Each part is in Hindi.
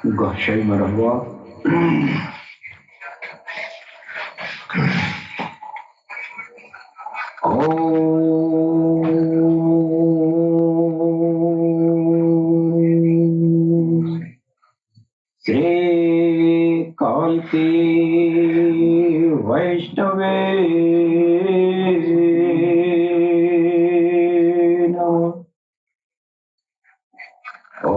गहशई मरहबा। श्री कालकी वैष्णवे नमः। ओम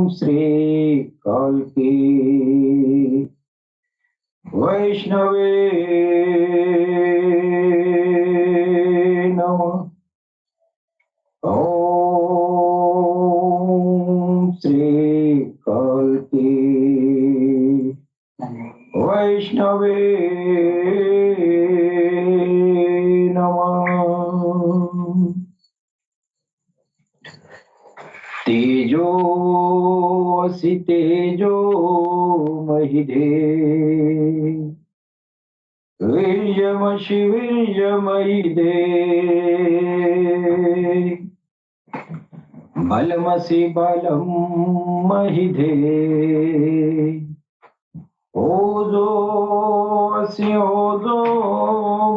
श्री कालकी वैष्णवे नमः। ओम श्री कालकी वैष्णवे नमः। तेजोऽसि तेजो महिधे वीर्यमसि वीर्यमयिधे बलमसि बलं महिधे ओजोऽसि ओजो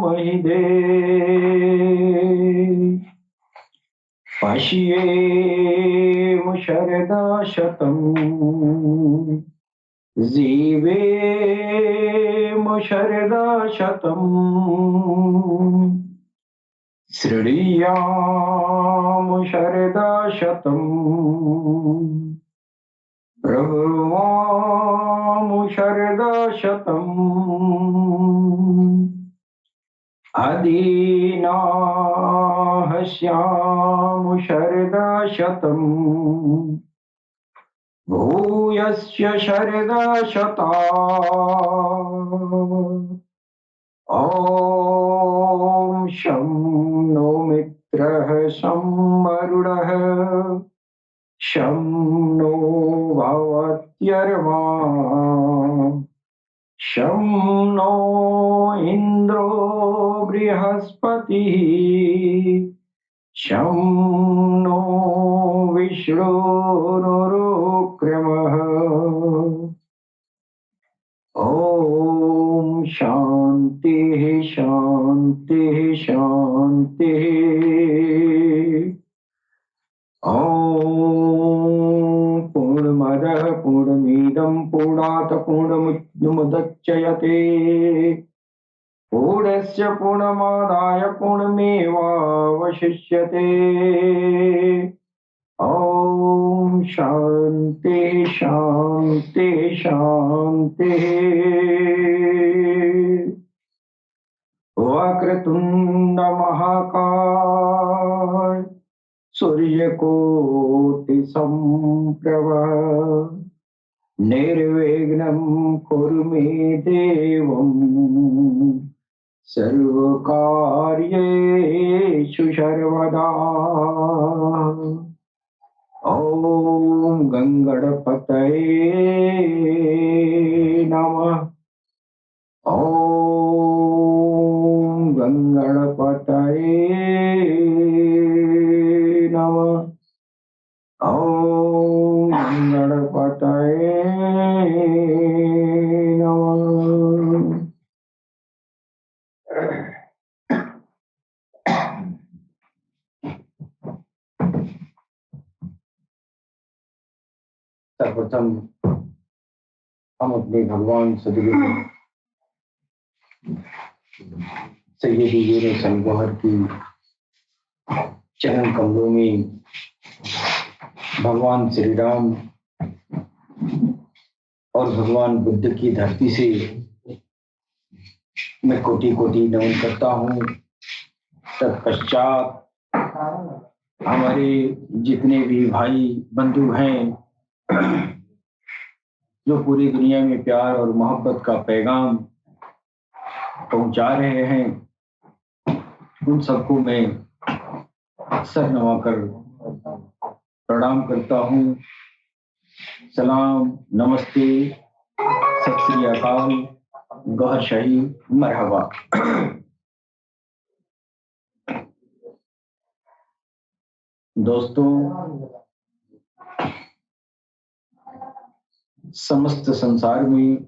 महिधे पश्येम शरदा शतम् जीवेम शरदा शतम् शृणुयाम शरदा शतम् प्रभवाम शरदा शतम् अदीनाहस्याम शरदा शतम् भूयस्य शरदा शता ॐ शं नो मित्रः शं वरुणः शं नो भवत्यर्मा शं नो इन्द्रो बृहस्पतिः शं नो विष्णुरुक्रमः। ॐ शान्तिः शान्तिः शान्तिः। ॐ पूर्णमदः पूर्णमिदं पूर्णात् पूर्णमुदच्यते पूर्णस्य पूर्णमादाय पूर्णमेवावशिष्यते। ॐ शान्ति शान्ति शान्तिः। वक्रतुण्ड महाकाय सूर्यकोटि समप्रभ निर्विघ्नं कुरु मे देवं सर्वकार्येषु सर्वदा। ॐ गंगणपतये नमः। ॐ गंगणपतये नमः। ॐ गंगणपतये नमः। सर्वप्रथम हम अपने भगवान सदगुरु सैयदी यूनुस गौहर की चरण कमलों में भगवान श्री राम और भगवान बुद्ध की धरती से मैं कोटि कोटि नमन करता हूँ। तत्पश्चात हमारे जितने भी भाई बंधु हैं जो पूरी दुनिया में प्यार और मोहब्बत का पैगाम पहुंचा रहे हैं, उन सबको मैं सर नवाकर प्रणाम करता हूँ। सलाम, नमस्ते, सत श्री अकाल, गौहर शाही मरहबा। दोस्तों, समस्त संसार में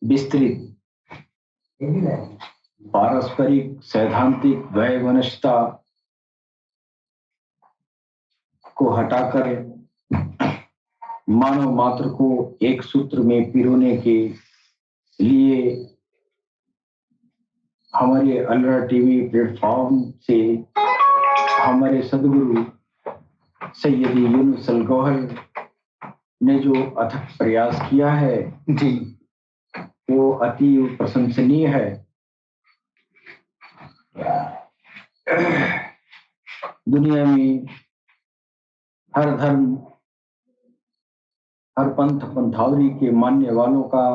विस्तृत पारस्परिक सैद्धांतिक वैमनस्यता को हटाकर मानव मात्र को एक सूत्र में पिरोने के लिए हमारे अल्लाह टीवी प्लेटफॉर्म से हमारे सदगुरु सैयदी यूनुस अल गौहर ने जो अथक प्रयास किया है जी, वो अति प्रशंसनीय है। दुनिया में हर धर्म, हर पंथ पंथावरी के मानने वालों का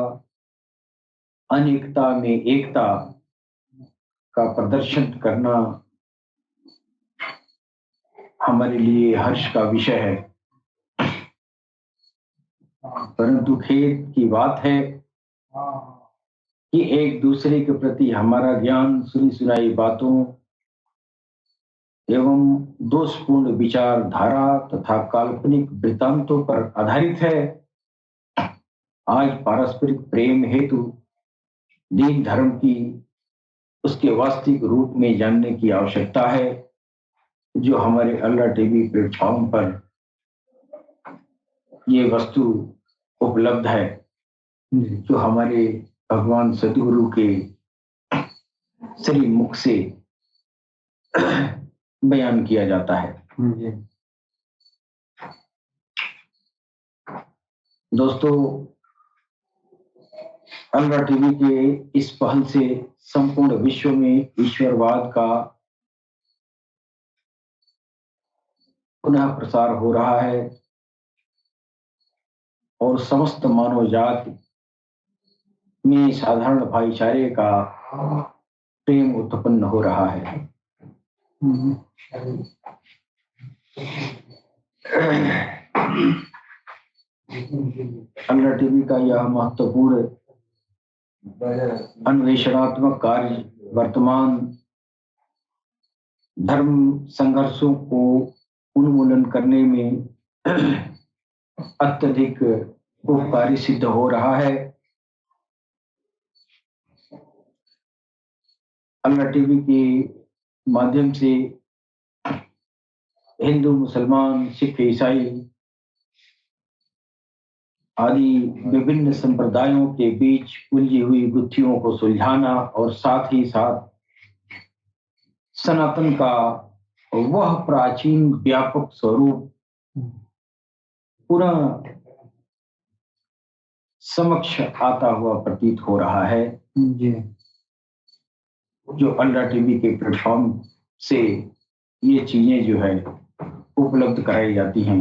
अनेकता में एकता का प्रदर्शन करना हमारे लिए हर्ष का विषय है। परंतु खेद की बात है कि एक दूसरे के प्रति हमारा ज्ञान सुनी सुनाई बातों एवं दोषपूर्ण विचारधारा तथा काल्पनिक वृत्तांतों पर आधारित है। आज पारस्परिक प्रेम हेतु दीन धर्म की उसके वास्तविक रूप में जानने की आवश्यकता है, जो हमारे अल्लाह टीवी प्लेटफॉर्म पर ये वस्तु उपलब्ध है, जो हमारे भगवान सदगुरु के श्री मुख से बयान किया जाता है। दोस्तों, अल्लाह टीवी के इस पहल से संपूर्ण विश्व में ईश्वरवाद का पुनः प्रसार हो रहा है और समस्त मानव जाति में साधारण भाईचारे का प्रेम उत्पन्न हो रहा है। अल्लाह टीवी का यह महत्वपूर्ण अन्वेषणात्मक कार्य वर्तमान धर्म संघर्षों को उन्मूलन करने में अत्यधिक उपकारी सिद्ध हो रहा है। अल्लाह टीवी के माध्यम से हिंदू, मुसलमान, सिख, ईसाई आदि विभिन्न संप्रदायों के बीच उलझी हुई गुत्थियों को सुलझाना और साथ ही साथ सनातन का वह प्राचीन व्यापक स्वरूप पुनः समक्ष आता हुआ प्रतीत हो रहा है, जो अल्लाह टीवी के प्लेटफॉर्म से ये चीजें जो है उपलब्ध कराई जाती हैं।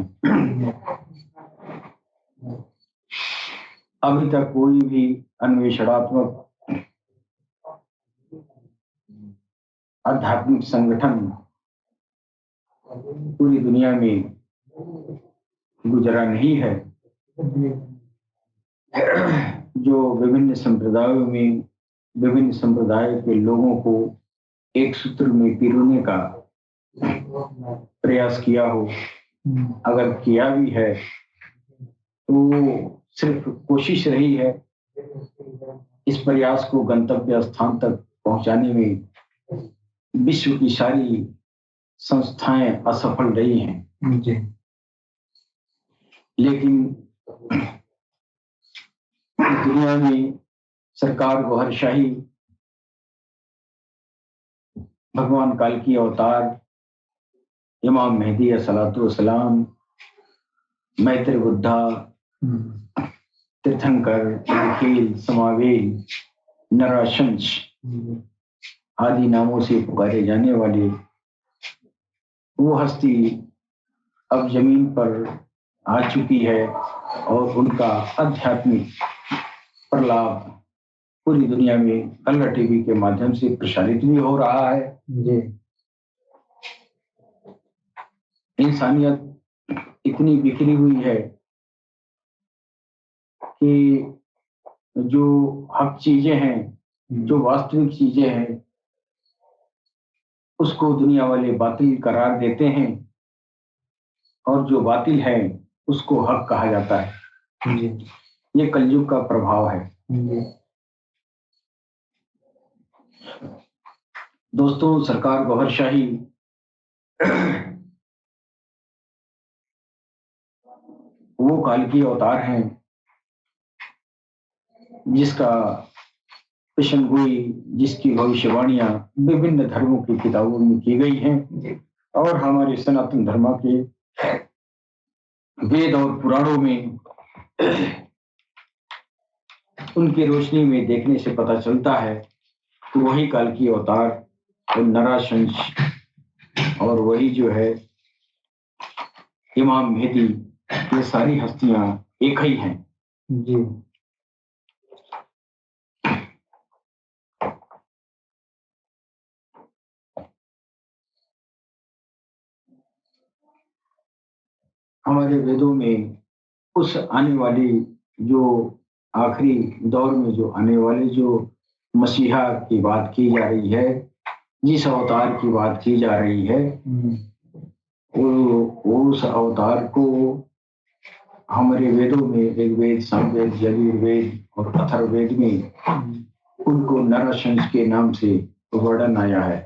अभी तक कोई भी अन्वेषणात्मक आध्यात्मिक संगठन पूरी दुनिया में गुजरा नहीं है, जो विभिन्न संप्रदायों में विभिन्न संप्रदाय के लोगों को एक सूत्र में पिरोने का प्रयास किया हो। अगर किया भी है तो सिर्फ कोशिश रही है। इस प्रयास को गंतव्य स्थान तक पहुंचाने में विश्व की सारी संस्थाएं असफल रही हैं। लेकिन दुनिया में सरकार बहरशाही भगवान काल की अवतार इमाम मेहदी अस्सलातु वस्सलाम, मैत्र बुद्धा, तीर्थंकर, निखिल, समावेल, नराशंस आदि नामों से पुकारे जाने वाले वो हस्ती अब जमीन पर आ चुकी है और उनका आध्यात्मिक प्रलाप पूरी दुनिया में अल्लाह टीवी के माध्यम से प्रसारित भी हो रहा है। इंसानियत इतनी बिखरी हुई है कि जो हक चीजें हैं, जो वास्तविक चीजें हैं, उसको दुनिया वाले बातिल करार देते हैं और जो बातिल है उसको हक कहा जाता है। जी। ये कलयुग का प्रभाव है। जी। दोस्तों, सरकार गौहरशाही वो काल की अवतार हैं जिसका पेशनगोई, जिसकी भविष्यवाणियां विभिन्न धर्मों की किताबों में की गई हैं और हमारे सनातन धर्म के वेद और पुराणों में उनकी रोशनी में देखने से पता चलता है कि वही काल की अवतार और नराशंस और वही जो है इमाम मेहदी, ये सारी हस्तियां एक ही हैं। जी। हमारे वेदों में उस आने वाली जो आखिरी दौर में जो आने वाले जो मसीहा की बात की जा रही है, जिस अवतार की बात की जा रही है, उस अवतार को हमारे वेदों में ऋग्वेद, सामवेद, यजुर्वेद और अथर्ववेद में उनको नरशंस के नाम से वर्णन आया है।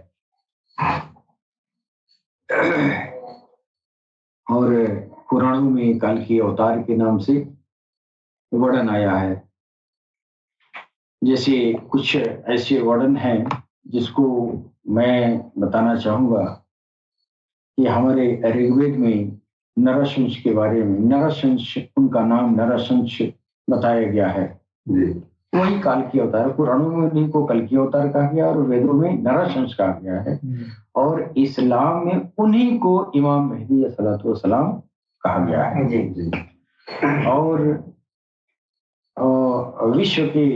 और पुराणों में काल की अवतार के नाम से वर्णन आया है। जैसे कुछ ऐसे वर्णन हैं जिसको मैं बताना चाहूंगा कि हमारे ऋग्वेद में नरशंस के बारे में, नरशंस उनका नाम नरशंस बताया गया है। वही काल की अवतार, पुराणों में उन्हीं को कल की अवतार कहा गया और वेदों में नरशंस कहा गया है और इस्लाम में उन्हीं को इमाम मेहदी सलाम कहा गया है। और विश्व के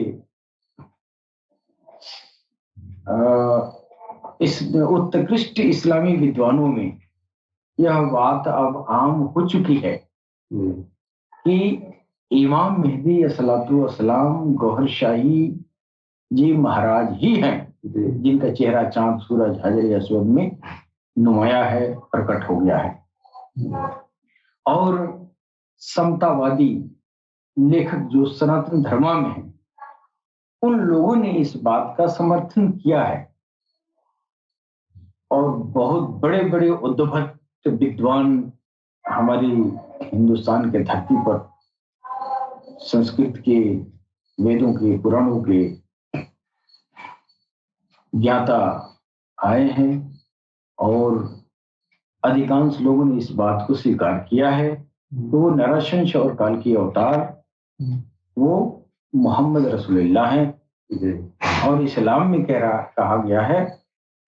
इस उत्कृष्ट इस्लामी विद्वानों में यह बात अब आम हो चुकी है कि इमाम मेहदी अस्सलाम गौहर शाही जी महाराज ही हैं जिनका चेहरा चांद सूरज हजर अस्वद में नुमाया है, प्रकट हो गया है। और समतावादी लेखक जो सनातन धर्म में हैं, उन लोगों ने इस बात का समर्थन किया है और बहुत बड़े बड़े उद्भट विद्वान हमारी हिंदुस्तान के धरती पर संस्कृत के, वेदों के, पुराणों के ज्ञाता आए हैं और अधिकांश लोगों ने इस बात को स्वीकार किया है। तो वो नरशंस और काल की अवतार वो मोहम्मद रसूलुल्लाह हैं और इस्लाम में कहा गया है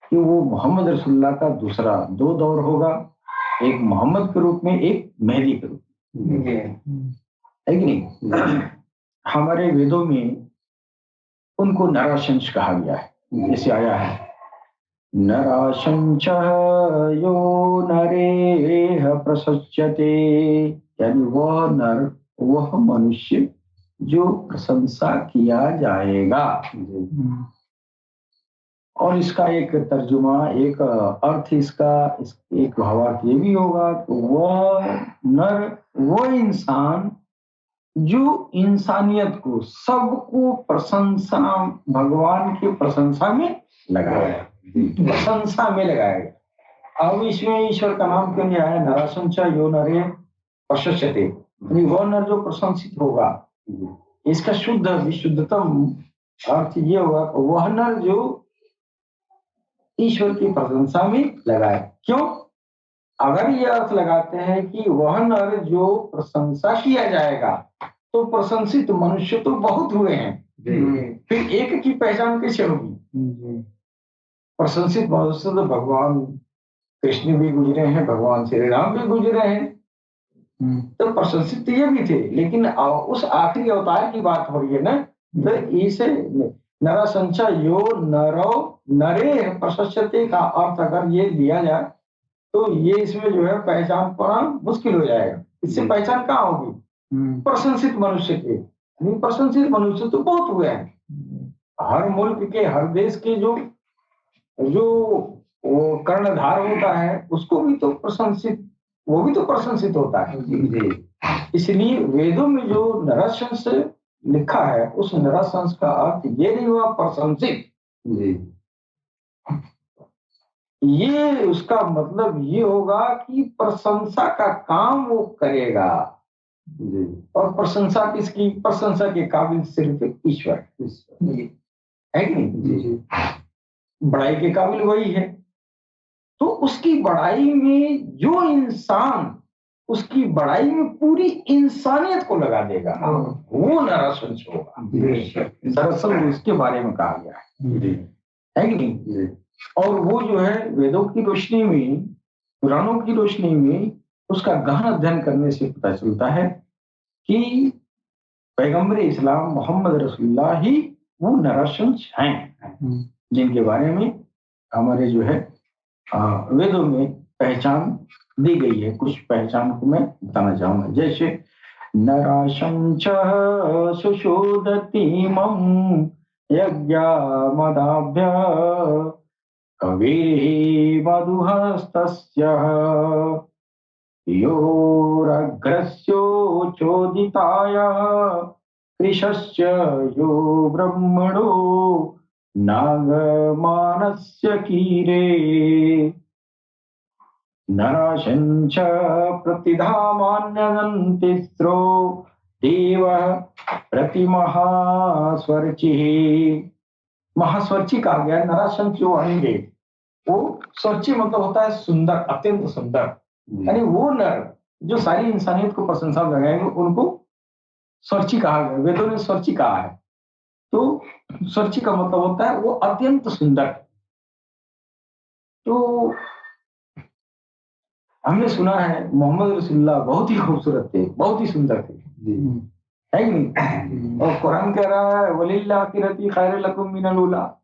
कि वो मोहम्मद रसूलुल्लाह का दूसरा दो दौर होगा, एक मोहम्मद के रूप में, एक मेहदी के रूप में, है कि नहीं? हमारे वेदों में उनको नरशंस कहा गया है। जैसे आया है नरशंस यो नरेह प्रशस्यते, यानी वह नर, वह मनुष्य जो प्रशंसा किया जाएगा। और इसका एक तर्जुमा, एक अर्थ इसका, एक भावार्थ ये भी होगा कि वह नर, वह इंसान जो इंसानियत को, सबको प्रशंसा, भगवान की प्रशंसा में लगाया, प्रशंसा में लगाया। अब इसमें ईश्वर का नाम क्यों नहीं आया? नरशंसा यो नरे प्रशस्यते, वह नर जो प्रशंसित होगा। इसका शुद्ध विशुद्धतम अर्थ ये होगा वह नर जो ईश्वर की प्रशंसा में लगाए। क्यों? अगर ये अर्थ लगाते हैं कि वह नर जो प्रशंसा किया जाएगा, तो प्रशंसित मनुष्य तो बहुत हुए हैं, फिर एक की पहचान कैसे होगी? प्रशंसित मनुष्य तो भगवान कृष्ण भी गुजरे हैं, भगवान श्री राम भी गुजरे हैं, तो प्रशंसित ये भी थे। लेकिन उस आखिरी अवतार की बात हो रही है ना, तो इसे नरशंसा यो नरो नरे प्रशस्यते का अर्थ अगर ये दिया जाए तो ये इसमें जो है पहचान पाना मुश्किल हो जाएगा। इससे पहचान कहाँ होगी? प्रशंसित मनुष्य के। प्रशंसित मनुष्य तो बहुत हुए हैं, हर मुल्क के, हर देश के जो वो कर्णधार होता है उसको भी तो प्रशंसित वो भी तो प्रशंसित होता है। इसलिए वेदों में जो नरशंस लिखा है उस नरशंस का अर्थ ये नहीं हुआ प्रशंसित, ये उसका मतलब ये होगा कि प्रशंसा का काम वो करेगा। और प्रशंसा किसकी? प्रशंसा के काबिल सिर्फ ईश्वर है कि नहीं? बड़ाई के काबिल वही है। तो उसकी बड़ाई में जो इंसान उसकी बड़ाई में पूरी इंसानियत को लगा देगा वो नरशंस होगा। दरअसल उसके बारे में कहा गया है कि नहीं? और वो जो है वेदों की रोशनी में, पुराणों की रोशनी में उसका गहन अध्ययन करने से पता चलता है कि पैगंबर इस्लाम मोहम्मद रसूलुल्लाह ही वो नरशंस हैं जिनके बारे में हमारे जो है वेदों में पहचान दी गई है। कुछ पहचान को मैं बताना चाहूंगा। जैसे नरशंस सुशोदति मम यज्ञामदाभ्य कविर्हि मधुहस्तस्य योरग्रस्योचोदिताय कृशस्य यो ब्रह्मणो नागमानस्य कीरे नरशंस प्रतिधामान्यन्तिस्रो देवः प्रतिमहास्वर्चिः। महास्वर्ची कहा गया नरशंस जो आएंगे वो स्वच्छ मतलब होता है सुंदर, अत्यंत सुंदर। यानी वो नर जो सारी इंसानियत को प्रशंसा लगाएंगे उनको स्वच्छ कहा गया। वेदों ने स्वच्छ कहा है। तो स्वच्छ का मतलब होता है वो अत्यंत सुंदर। तो हमने सुना है मोहम्मद रसूलुल्लाह बहुत ही खूबसूरत थे, बहुत ही सुंदर थे, है कि नहीं? और कुरान कह रहा है वलिल्लाह आखिरती खैर लकुम मिनल उला।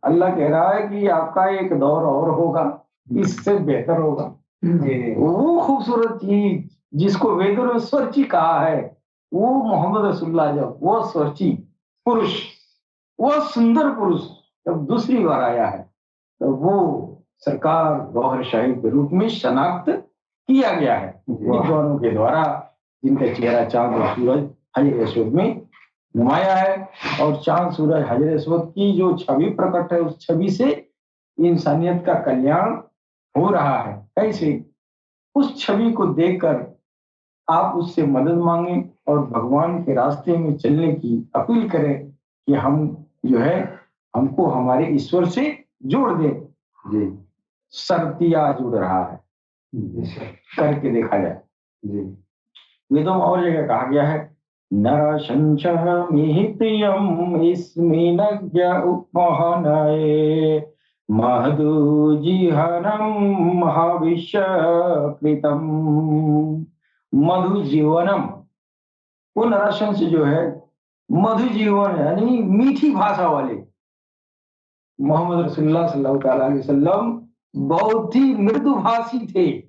अल्लाह कह रहा है कि आपका एक दौर और होगा, इससे बेहतर होगा। वो खूबसूरत चीज जिसको वेदों ने स्वच्छ कहा है वो मोहम्मद रसूलुल्लाह, जब वो स्वच्छ पुरुष, वो सुंदर पुरुष जब दूसरी बार आया है तो वो सरकार गौहर शाही के रूप में शनाख्त किया गया है विद्वानों के द्वारा, जिनका चेहरा चांद और सूरज हजर अस्वद में नुमाया है। और चांद सूरज हजर अस्वद की जो छवि प्रकट है उस छवि से इंसानियत का कल्याण हो रहा है। कैसे? उस छवि को देखकर आप उससे मदद मांगे और भगवान के रास्ते में चलने की अपील करें कि हम जो है हमको हमारे ईश्वर से जोड़ दे। शर्तिया जुड़ रहा है, करके देखा जाए। वेदों में और जगह कहा गया है नरशंसः मिहित्यम् इस्मिनज्ञ उपमहनये मधुजीवनम् हविष्य कृतम्। मधुजीवनम, वो नरशंस जो है मधुजीवन यानी मीठी भाषा वाले मोहम्मद रसूलुल्लाह सल्लल्लाहु अलैहि वसल्लम बहुत ही मृदुभाषी थे।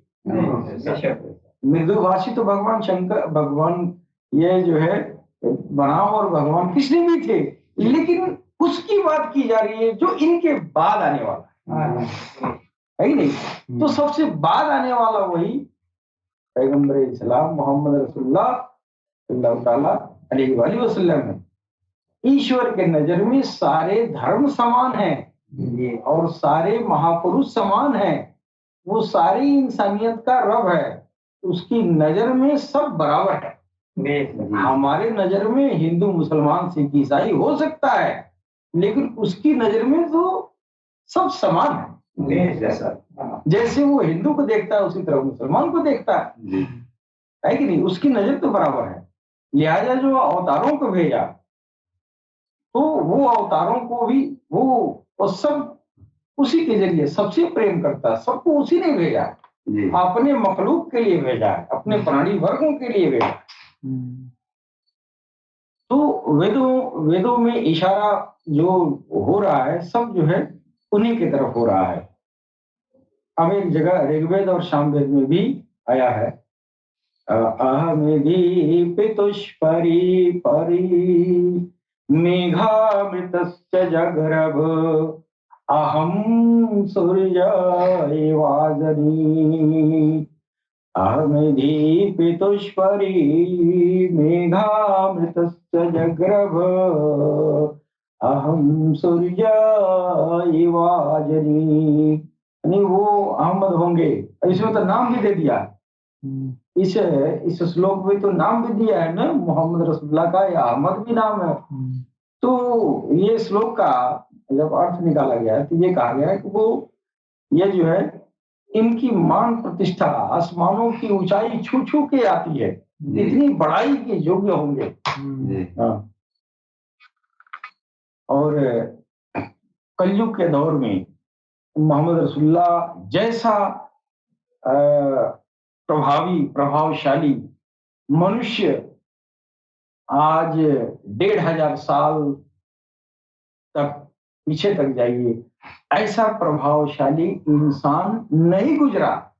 मृदुभाषी तो भगवान शंकर, भगवान ये जो है बनाम और भगवान कृष्ण भी थे, लेकिन उसकी बात की जा रही है जो इनके बाद आने वाला है ही नहीं। तो सबसे बाद आने वाला वही पैगंबर इस्लाम मोहम्मद रसूलुल्लाह सल्लल्लाहु अलैहि वसल्लम है। ईश्वर के नजर में सारे धर्म समान हैं और सारे महापुरुष समान हैं। वो सारी इंसानियत का रब है, उसकी नजर में सब बराबर है। हमारे नजर में हिंदू मुसलमान सिख ईसाई हो सकता है, लेकिन उसकी नजर में तो सब समान है। जैसे वो हिंदू को देखता है उसी तरह मुसलमान को देखता है कि नहीं? उसकी नजर तो बराबर है। लिहाजा जो अवतारों को भेजा तो वो अवतारों को भी वो सब उसी के जरिए सबसे प्रेम करता है, सबको उसी ने भेजा है, अपने मखलूक के लिए भेजा है, अपने प्राणी वर्गों के लिए भेजा है। तो वेदों में इशारा जो हो रहा है सब जो है उन्हीं की तरफ हो रहा है। अब एक जगह ऋग्वेद और सामवेद में भी आया है अहमेधि पितुष्परि परि मेघामृतस्य जगरभ अहम सूर्य एवाजनी अहमिदीपितुष्परी मेघामृतस्य जग्रभ अहम सूर्य इवाजनी। यानी वो अहमद होंगे। इसमें तो नाम भी दे दिया। इस श्लोक में तो नाम भी दिया है ना, मोहम्मद रसूलुल्लाह का, या अहमद भी नाम है। तो ये श्लोक का जब अर्थ निकाला गया है तो ये कहा गया है कि वो ये जो है इनकी मान प्रतिष्ठा आसमानों की ऊंचाई छू छू के आती है, इतनी बड़ाई के योग्य होंगे। हाँ। और कलयुग के दौर में मोहम्मद रसूलुल्लाह जैसा प्रभावशाली मनुष्य आज 1500 साल तक पीछे तक जाइए, ऐसा प्रभावशाली इंसान नहीं गुजरा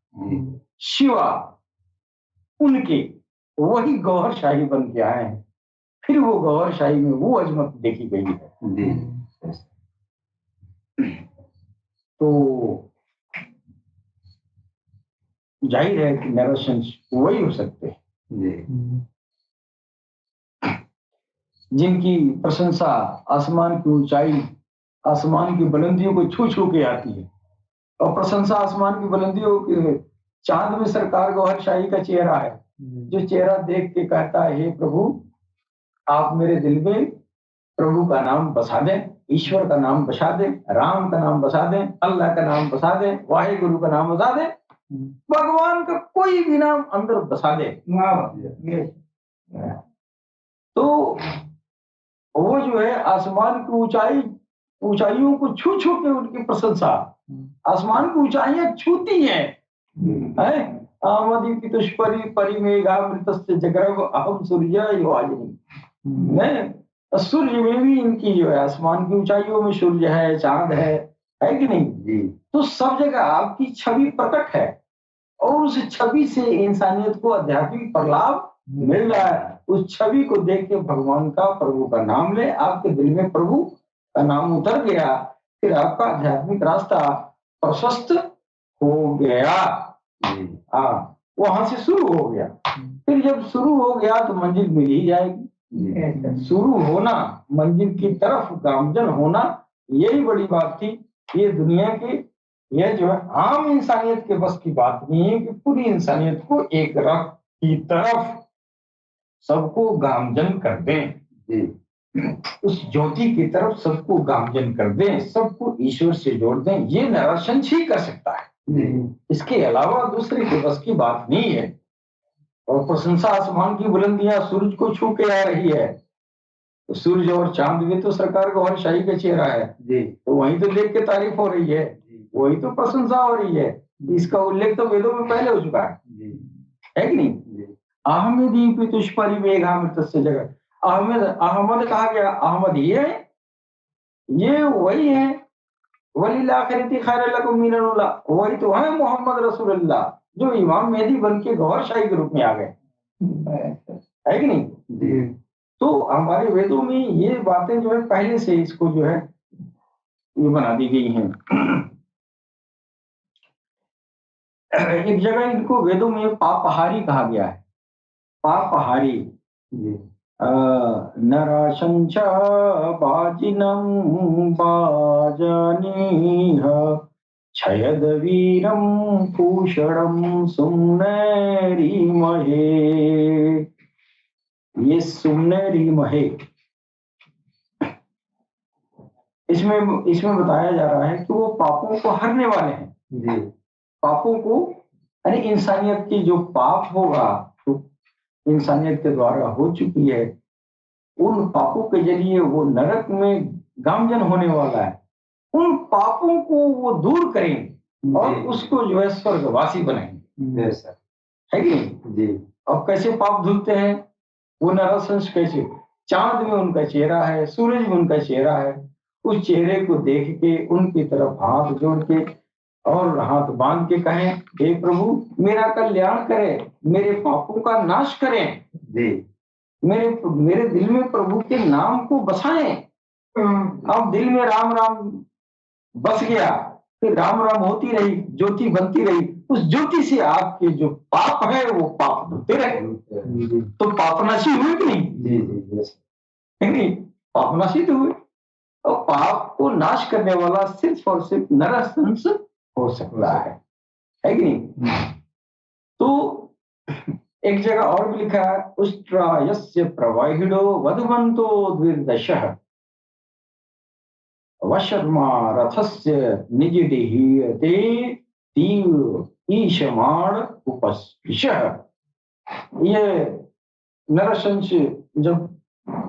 शिवा उनके। वही गौहरशाही बन के आए हैं। फिर वो गौहरशाही में वो अजमत देखी गई है। तो जाहिर है कि नरसिंह वही हो सकते हैं जिनकी प्रशंसा आसमान की ऊंचाई, आसमान की बुलंदियों को छू छू के आती है। और प्रशंसा आसमान की बुलंदियों के चांद में सरकार गौहरशाही का चेहरा है, जो चेहरा देख के कहता है, हे प्रभु आप मेरे दिल में प्रभु का नाम बसा दें, ईश्वर का नाम बसा दें, राम का नाम बसा दें, अल्लाह का नाम बसा दें, वाहिगुरु का नाम बसा दें, भगवान का कोई भी नाम अंदर बसा दे। तो वो जो है आसमान की ऊंचाइयों को छू छू के उनकी प्रशंसा, आसमान की ऊंचाइयां छूती हैं। आमदी पितुष्परी परिमेघामृतस्य जगरव अहम सूर्य योवाजिनी। सूर्य में भी इनकी जो है आसमान की ऊंचाइयों में सूर्य है, चांद है कि नहीं जी। तो सब जगह आपकी छवि प्रकट है और उस छवि से इंसानियत को आध्यात्मिक प्रलाभ मिल रहा है। उस छवि को देख के भगवान का, प्रभु का नाम ले, आपके दिल में प्रभु का नाम उतर गया, फिर आपका आध्यात्मिक रास्ता प्रशस्त हो गया। हाँ, वहां से शुरू हो गया। फिर जब शुरू हो गया तो मंजिल मिल ही जाएगी। शुरू होना, मंजिल की तरफ गामजन होना, यही बड़ी बात थी। ये दुनिया की, यह जो है आम इंसानियत के बस की बात नहीं है कि पूरी इंसानियत को एक रथ की तरफ सबको गामजन कर दें, उस ज्योति की तरफ सबको गामजन कर दें, सबको ईश्वर से जोड़ दें। ये नरसिंह ही कर सकता है, इसके अलावा दूसरे के बस की बात नहीं है। और प्रशंसा आसमान की बुलंदियां सूरज को छू के आ रही है, तो सूरज और चांद में तो सरकार गौहरशाही का चेहरा है तो वहीं तो देख के तारीफ हो रही है, वही तो प्रशंसा हो रही है। इसका उल्लेख तो वेदों में पहले हो चुका है कि नहीं। अहमदी पितुष्परी मेघामृतस्य जगत, अहमद कहा गया, अहमद ये वही है, वलिल्लाखिरति खैरुल लकुम मिनल्लाह, वही तो है मोहम्मद रसूलुल्लाह जो इमाम मेहदी बन के गौहरशाही के रूप में आ गए, है कि नहीं। तो हमारे वेदों में ये बातें जो है पहले से इसको जो है ये बना दी गई हैं। एक जगह इनको वेदों में पापहारी कहा गया है, पापहारी। नरसंच बाजिनं बाजनीह छयद वीरं पूषणं सुम्नेरीमहे। ये सुम्नेरीमहे, इसमें बताया जा रहा है कि वो पापों को हरने वाले हैं। पापों को, यानी इंसानियत की जो पाप होगा, तो इंसानियत के द्वारा हो चुकी है, उन पापों के जरिए वो नरक में गामजन होने वाला है। उन पापों को वो दूर करेंगे और उसको जो है स्वर्गवासी बनाएंगे, है कि नहीं। अब कैसे पाप धुलते हैं वो नरसिंह कैसे, चांद में उनका चेहरा है, सूरज में उनका चेहरा है, उस चेहरे को देख के उनकी तरफ हाथ जोड़ के और हाथ बांध के कहें, हे प्रभु मेरा कल्याण करें, मेरे पापों का नाश करें, मेरे दिल में प्रभु के नाम को बसाएं। अब दिल में राम राम बस गया फिर राम राम होती रही, ज्योति बनती रही, उस ज्योति से आपके जो पाप है वो पाप धुलते रहे। तो पापनाशी हुए कि नहीं? है नहीं? पापनाशी तो हुए। और पाप को नाश करने वाला सिर्फ और सिर्फ नरहंस हो सकता है कि नहीं? तो एक जगह और भी लिखा है, उष्ट्रायस्य प्रवाहिडो वधुवंतो द्विर्दशः वशर्मा रथस्य निजिडिहीयते तीव्र ईशमाण उपस्पृशः। ये नरहंस जब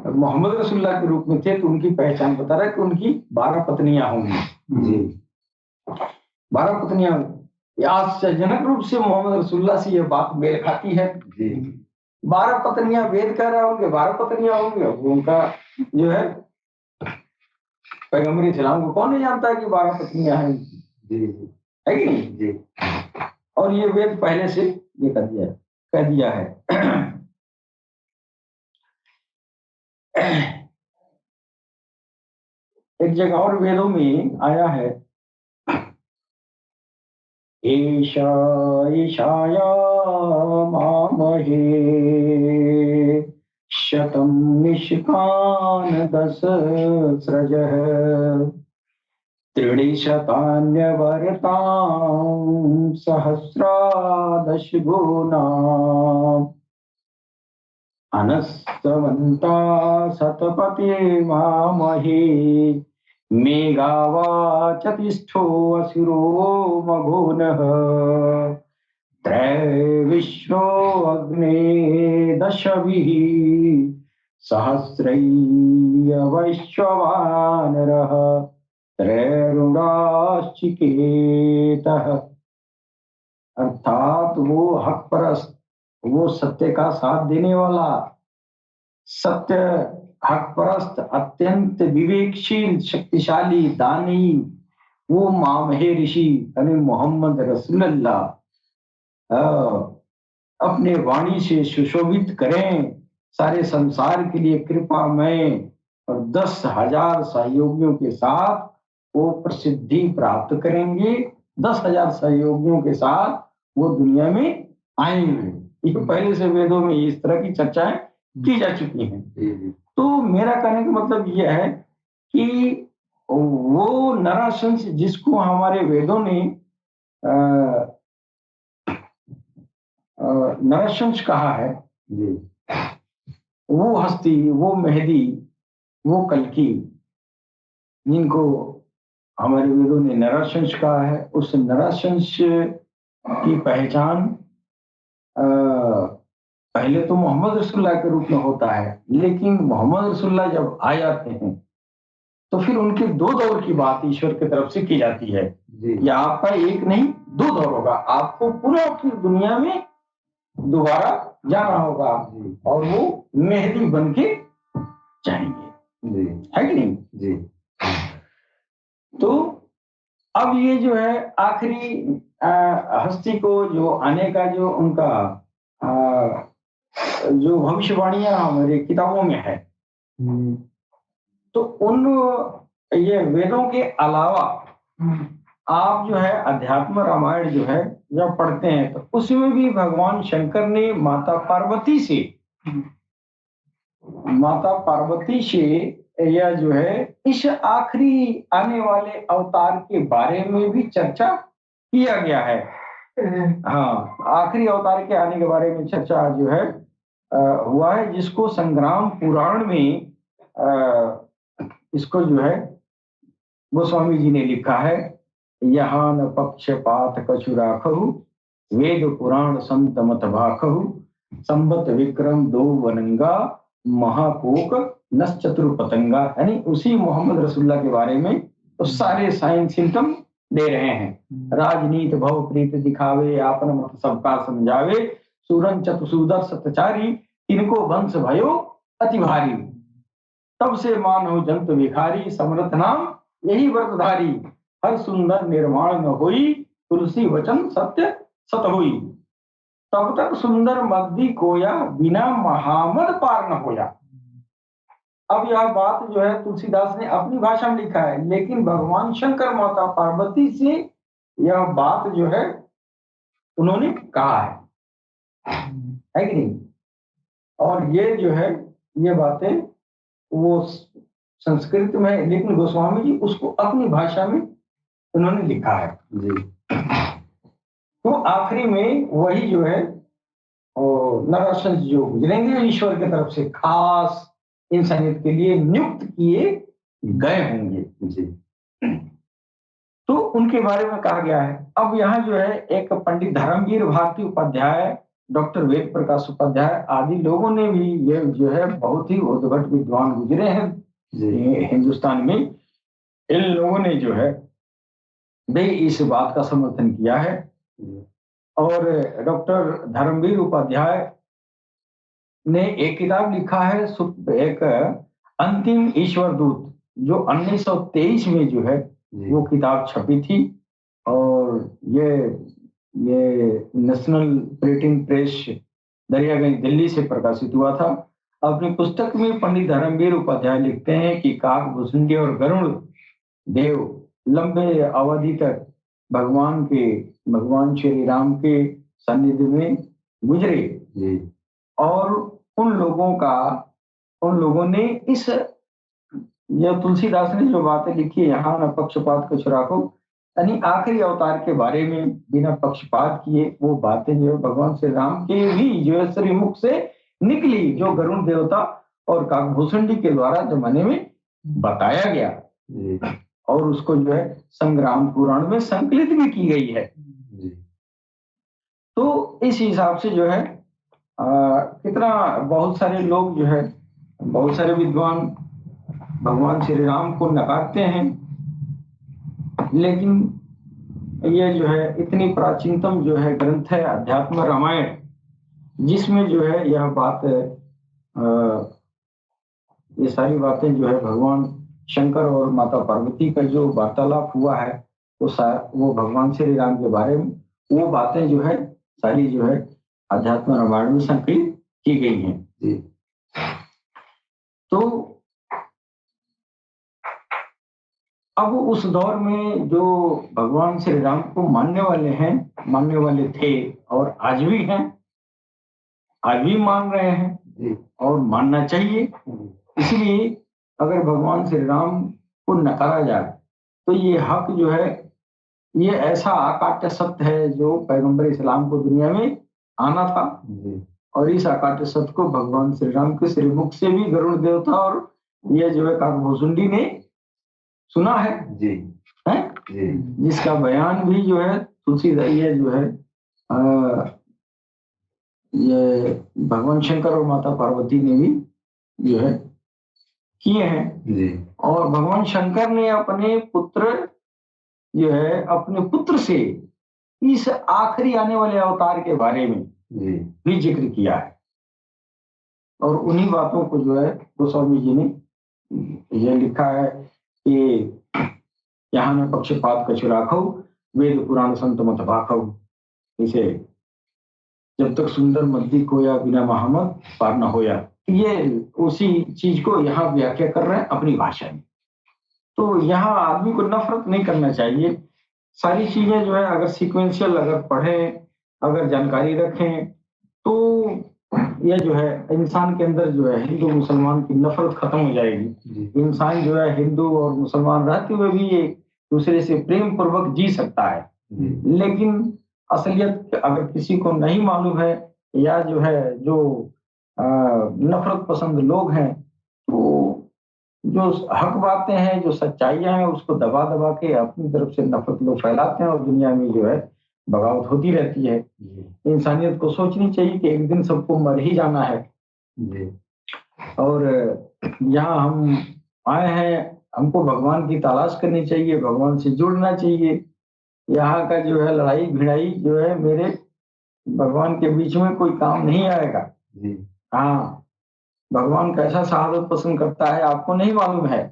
मोहम्मद रसूलुल्लाह के रूप में थे तो उनकी पहचान बता रहा है कि उनकी 12 पत्नियां होंगी। 12 पत्नियां। आश्चर्यजनक रूप से मोहम्मद रसूलुल्लाह से यह बात मेल खाती है। 12 पत्नियां वेद कह रहा होंगे, 12 पत्नियां होंगे। उनका जो है पैगंबर इस्लाम को कौन नहीं जानता है कि 12 पत्नियां हैं, है कि नहीं? और ये वेद पहले से ये कह दिया है। एक जगह और वेदों में आया है, ईशा ईशाया मामहे शतम निष्कान दश सृजः त्रिणिशतान्यवर्तां सहस्रादश गुणाम् अनस्तवन्ता शतपति मामहे मेघावाचतिष्ठो असुरो मघोनः त्रैविश्वो अग्ने दशभिः सहस्रैर्वैश्वानरः त्रैरुणाश्चिकेतः। अर्थात वो हक परस्त, वो सत्य का साथ देने वाला, सत्य हक परस्त, अत्यंत विवेकशील, शक्तिशाली, दानी, वो मामहे ऋषि यानी मोहम्मद रसूलुल्लाह अपने वाणी से सुशोभित करें, सारे संसार के लिए कृपामय और 10,000 सहयोगियों के साथ वो प्रसिद्धि प्राप्त करेंगे। 10,000 सहयोगियों के साथ वो दुनिया में आएंगे। ये पहले से वेदों में इस तरह की चर्चाएं की जा चुकी हैं। तो मेरा कहने का मतलब यह है कि वो नरहंस जिसको हमारे वेदों ने नरहंस कहा है, वो हस्ती, वो मेहदी, वो कल्कि, जिनको हमारे वेदों ने नरहंस कहा है, उस नरहंस की पहचान पहले तो मोहम्मद रसूलुल्लाह के रूप में होता है, लेकिन मोहम्मद रसूलुल्लाह जब आ जाते हैं तो फिर उनके 2 दौर की बात ईश्वर की तरफ से की जाती है। ये आपका एक नहीं 2 दौर होगा, आपको पूरा फिर दुनिया में दोबारा जाना होगा और वो मेहदी बन के जाएंगे, है कि नहीं? जी। तो अब ये जो है आखिरी हस्ती को जो आने का जो उनका जो भविष्यवाणियां हमारे किताबों में है, तो उन ये वेदों के अलावा आप जो है अध्यात्म रामायण जो है जब पढ़ते हैं तो उसमें भी भगवान शंकर ने माता पार्वती से यह जो है इस आखिरी आने वाले अवतार के बारे में भी चर्चा किया गया है। हाँ, आखिरी अवतार के आने के बारे में चर्चा जो है हुआ है, जिसको संग्राम पुराण में इसको जो है गोस्वामी जी ने लिखा है, यहाँ न पक्षपात कछु राखहु वेद पुराण संत मत भाखहु संबत विक्रम 2 वनंगा महाकोक नस चतुर पतंगा। यानी उसी मोहम्मद रसूलुल्लाह के बारे में तो सारे साइन सिम्टम दे रहे हैं। राजनीत भव प्रीत दिखावे आपन मत सबका समझावे सूरन चतुसूदर सतचारी इनको वंश भयो अति भारी तब से मान हो जंत विखारी समरथ नाम यही व्रतधारी हर सुंदर निर्माण न होई तुलसी वचन सत्य सत होई तब तक सुंदर मद्दी कोया बिना महामद पार न होया। अब यह बात जो है तुलसीदास ने अपनी भाषा में लिखा है, लेकिन भगवान शंकर माता पार्वती से यह बात जो है उन्होंने कहा है कि नहीं? और ये जो है ये बातें वो संस्कृत में है, लेकिन गोस्वामी जी उसको अपनी भाषा में उन्होंने लिखा है जी। तो आखिरी में वही जो है नरसंस जो गुजरेंगे ईश्वर की तरफ से खास इंसानियत के लिए नियुक्त किए गए होंगे जी। तो उनके बारे में कहा गया है। अब यहाँ जो है एक पंडित धर्मवीर भारती उपाध्याय, डॉक्टर वेद प्रकाश उपाध्याय आदि लोगों ने भी ये जो है बहुत ही उद्भट विद्वान गुजरे हैं हिंदुस्तान में। इन लोगों ने जो है वे इस बात का समर्थन किया है। और डॉक्टर धर्मवीर उपाध्याय ने एक किताब लिखा है, एक अंतिम ईश्वर दूत, जो 1923 में जो है वो किताब छपी थी। और ये national printing press Daryaganj Delhi से प्रकाशित हुआ था। अपनी पुस्तक में पंडित धर्मवीर उपाध्याय लिखते हैं कि काक, भुसुंडी और गरुड़ देव लंबे अवधि तक भगवान श्री राम के सानिध्य में गुजरे जी। और उन लोगों ने इस यह तुलसीदास ने जो बातें लिखी है, यहाँ न पक्षपात कुछ राखो, यानी आखिरी अवतार के बारे में बिना पक्षपात किए वो बातें जो भगवान श्री राम के भी जो है श्री मुख से निकली, जो गरुड़ देवता और काकभूषुंडी के द्वारा जमाने में बताया गया और उसको जो है संग्राम पुराण में संकलित भी की गई है। तो इस हिसाब से जो है कितना बहुत सारे लोग जो है, बहुत सारे विद्वान भगवान श्री राम को नकारते हैं, लेकिन ये जो है इतनी प्राचीनतम जो है ग्रंथ है अध्यात्म रामायण, जिसमें जो है यह बात ये सारी बातें जो है भगवान शंकर और माता पार्वती का जो वार्तालाप हुआ है वो भगवान श्री राम के बारे में वो बातें जो है सारी जो है अध्यात्म रामायण में संकलित की गई हैं। तो अब उस दौर में जो भगवान श्री राम को मानने वाले थे और आज भी हैं, आज भी मान रहे हैं और मानना चाहिए। इसलिए अगर भगवान श्री राम को नकारा जाए तो ये हक जो है ये ऐसा अकाट्य सत्य है जो पैगंबर इस्लाम को दुनिया में आना था। और इस अकाट्य सत्य को भगवान श्री राम के श्रीमुख से भी गरुड़ देवता और ये जो है काकभूषुंडी ने सुना है जी। है जी। जिसका बयान भी जो है तुलसीदास ये जो है ये भगवान शंकर और माता पार्वती ने भी जो है किए हैं जी। और भगवान शंकर ने अपने पुत्र से इस आखिरी आने वाले अवतार के बारे में भी जिक्र किया है। और उन्हीं बातों को जो है गोस्वामी जी ने यह लिखा है कि यहाँ न पक्षपात कछु राखो, वेद पुराण संत मत भाखो। इसे जब तक सुंदर मद्दी कोया बिना महामत पार न होया, ये उसी चीज को यहाँ व्याख्या कर रहे हैं अपनी भाषा में। तो यहाँ आदमी को नफरत नहीं करना चाहिए। सारी चीजें जो है अगर सीक्वेंशियल अगर पढ़ें, अगर जानकारी रखें, तो यह जो है इंसान के अंदर जो है हिंदू मुसलमान की नफरत खत्म हो जाएगी। इंसान जो है हिंदू और मुसलमान रहते हुए भी एक दूसरे से प्रेम पूर्वक जी सकता है। लेकिन असलियत अगर किसी को नहीं मालूम है या जो है जो नफरत पसंद लोग हैं, तो जो हक बातें हैं, जो सच्चाइयां हैं, उसको दबा दबा के अपनी तरफ से नफरत लोग फैलाते हैं और दुनिया में जो है बगावत होती रहती है। इंसानियत को सोचनी चाहिए कि एक दिन सबको मर ही जाना है। और यहाँ हम आए हैं, हमको भगवान की तलाश करनी चाहिए, भगवान से जुड़ना चाहिए। यहाँ का जो है लड़ाई भिड़ाई जो है मेरे भगवान के बीच में कोई काम नहीं आएगा। हाँ, भगवान कैसा शहादत पसंद करता है आपको नहीं मालूम है।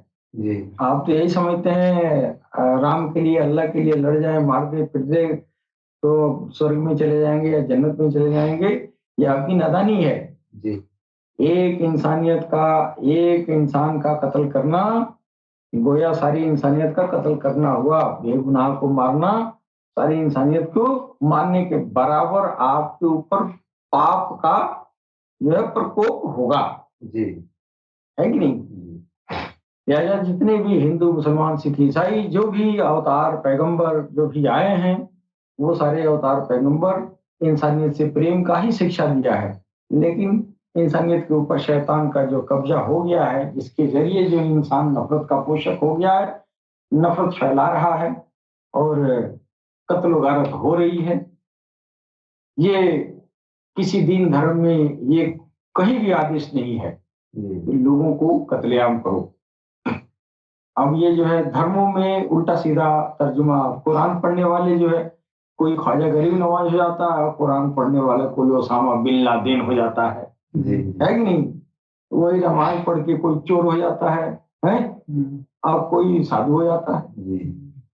आप तो यही समझते हैं राम के लिए, अल्लाह के लिए लड़ जाए, मार दे पिट दे तो स्वर्ग में चले जाएंगे या जन्नत में चले जाएंगे। ये आपकी नादानी है जी। एक इंसानियत का, एक इंसान का कत्ल करना गोया सारी इंसानियत का कत्ल करना हुआ। बेगुनाह को मारना सारी इंसानियत को मारने के बराबर आपके ऊपर पाप का जो है प्रकोप होगा जी, है कि नहीं? लिहाजा जितने भी हिंदू, मुसलमान, सिख, ईसाई जो भी अवतार पैगंबर जो भी आए हैं, वो सारे अवतार पैगंबर इंसानियत से प्रेम का ही शिक्षा दिया है। लेकिन इंसानियत के ऊपर शैतान का जो कब्जा हो गया है, जिसके जरिए जो इंसान नफरत का पोषक हो गया है, नफरत फैला रहा है और कत्ल गारत हो रही है। ये किसी दीन धर्म में ये कहीं भी आदेश नहीं है कि लोगों को कत्लेआम करो। अब ये जो है धर्मों में उल्टा सीधा तर्जुमा, कुरान पढ़ने वाले जो है कोई ख्वाजा गरीब नवाज हो जाता है, कुरान पढ़ने वाला कोई ओसामा बिन लादेन हो जाता है कि नहीं? वही रामायण पढ़ के कोई चोर हो जाता है और कोई साधु हो जाता है।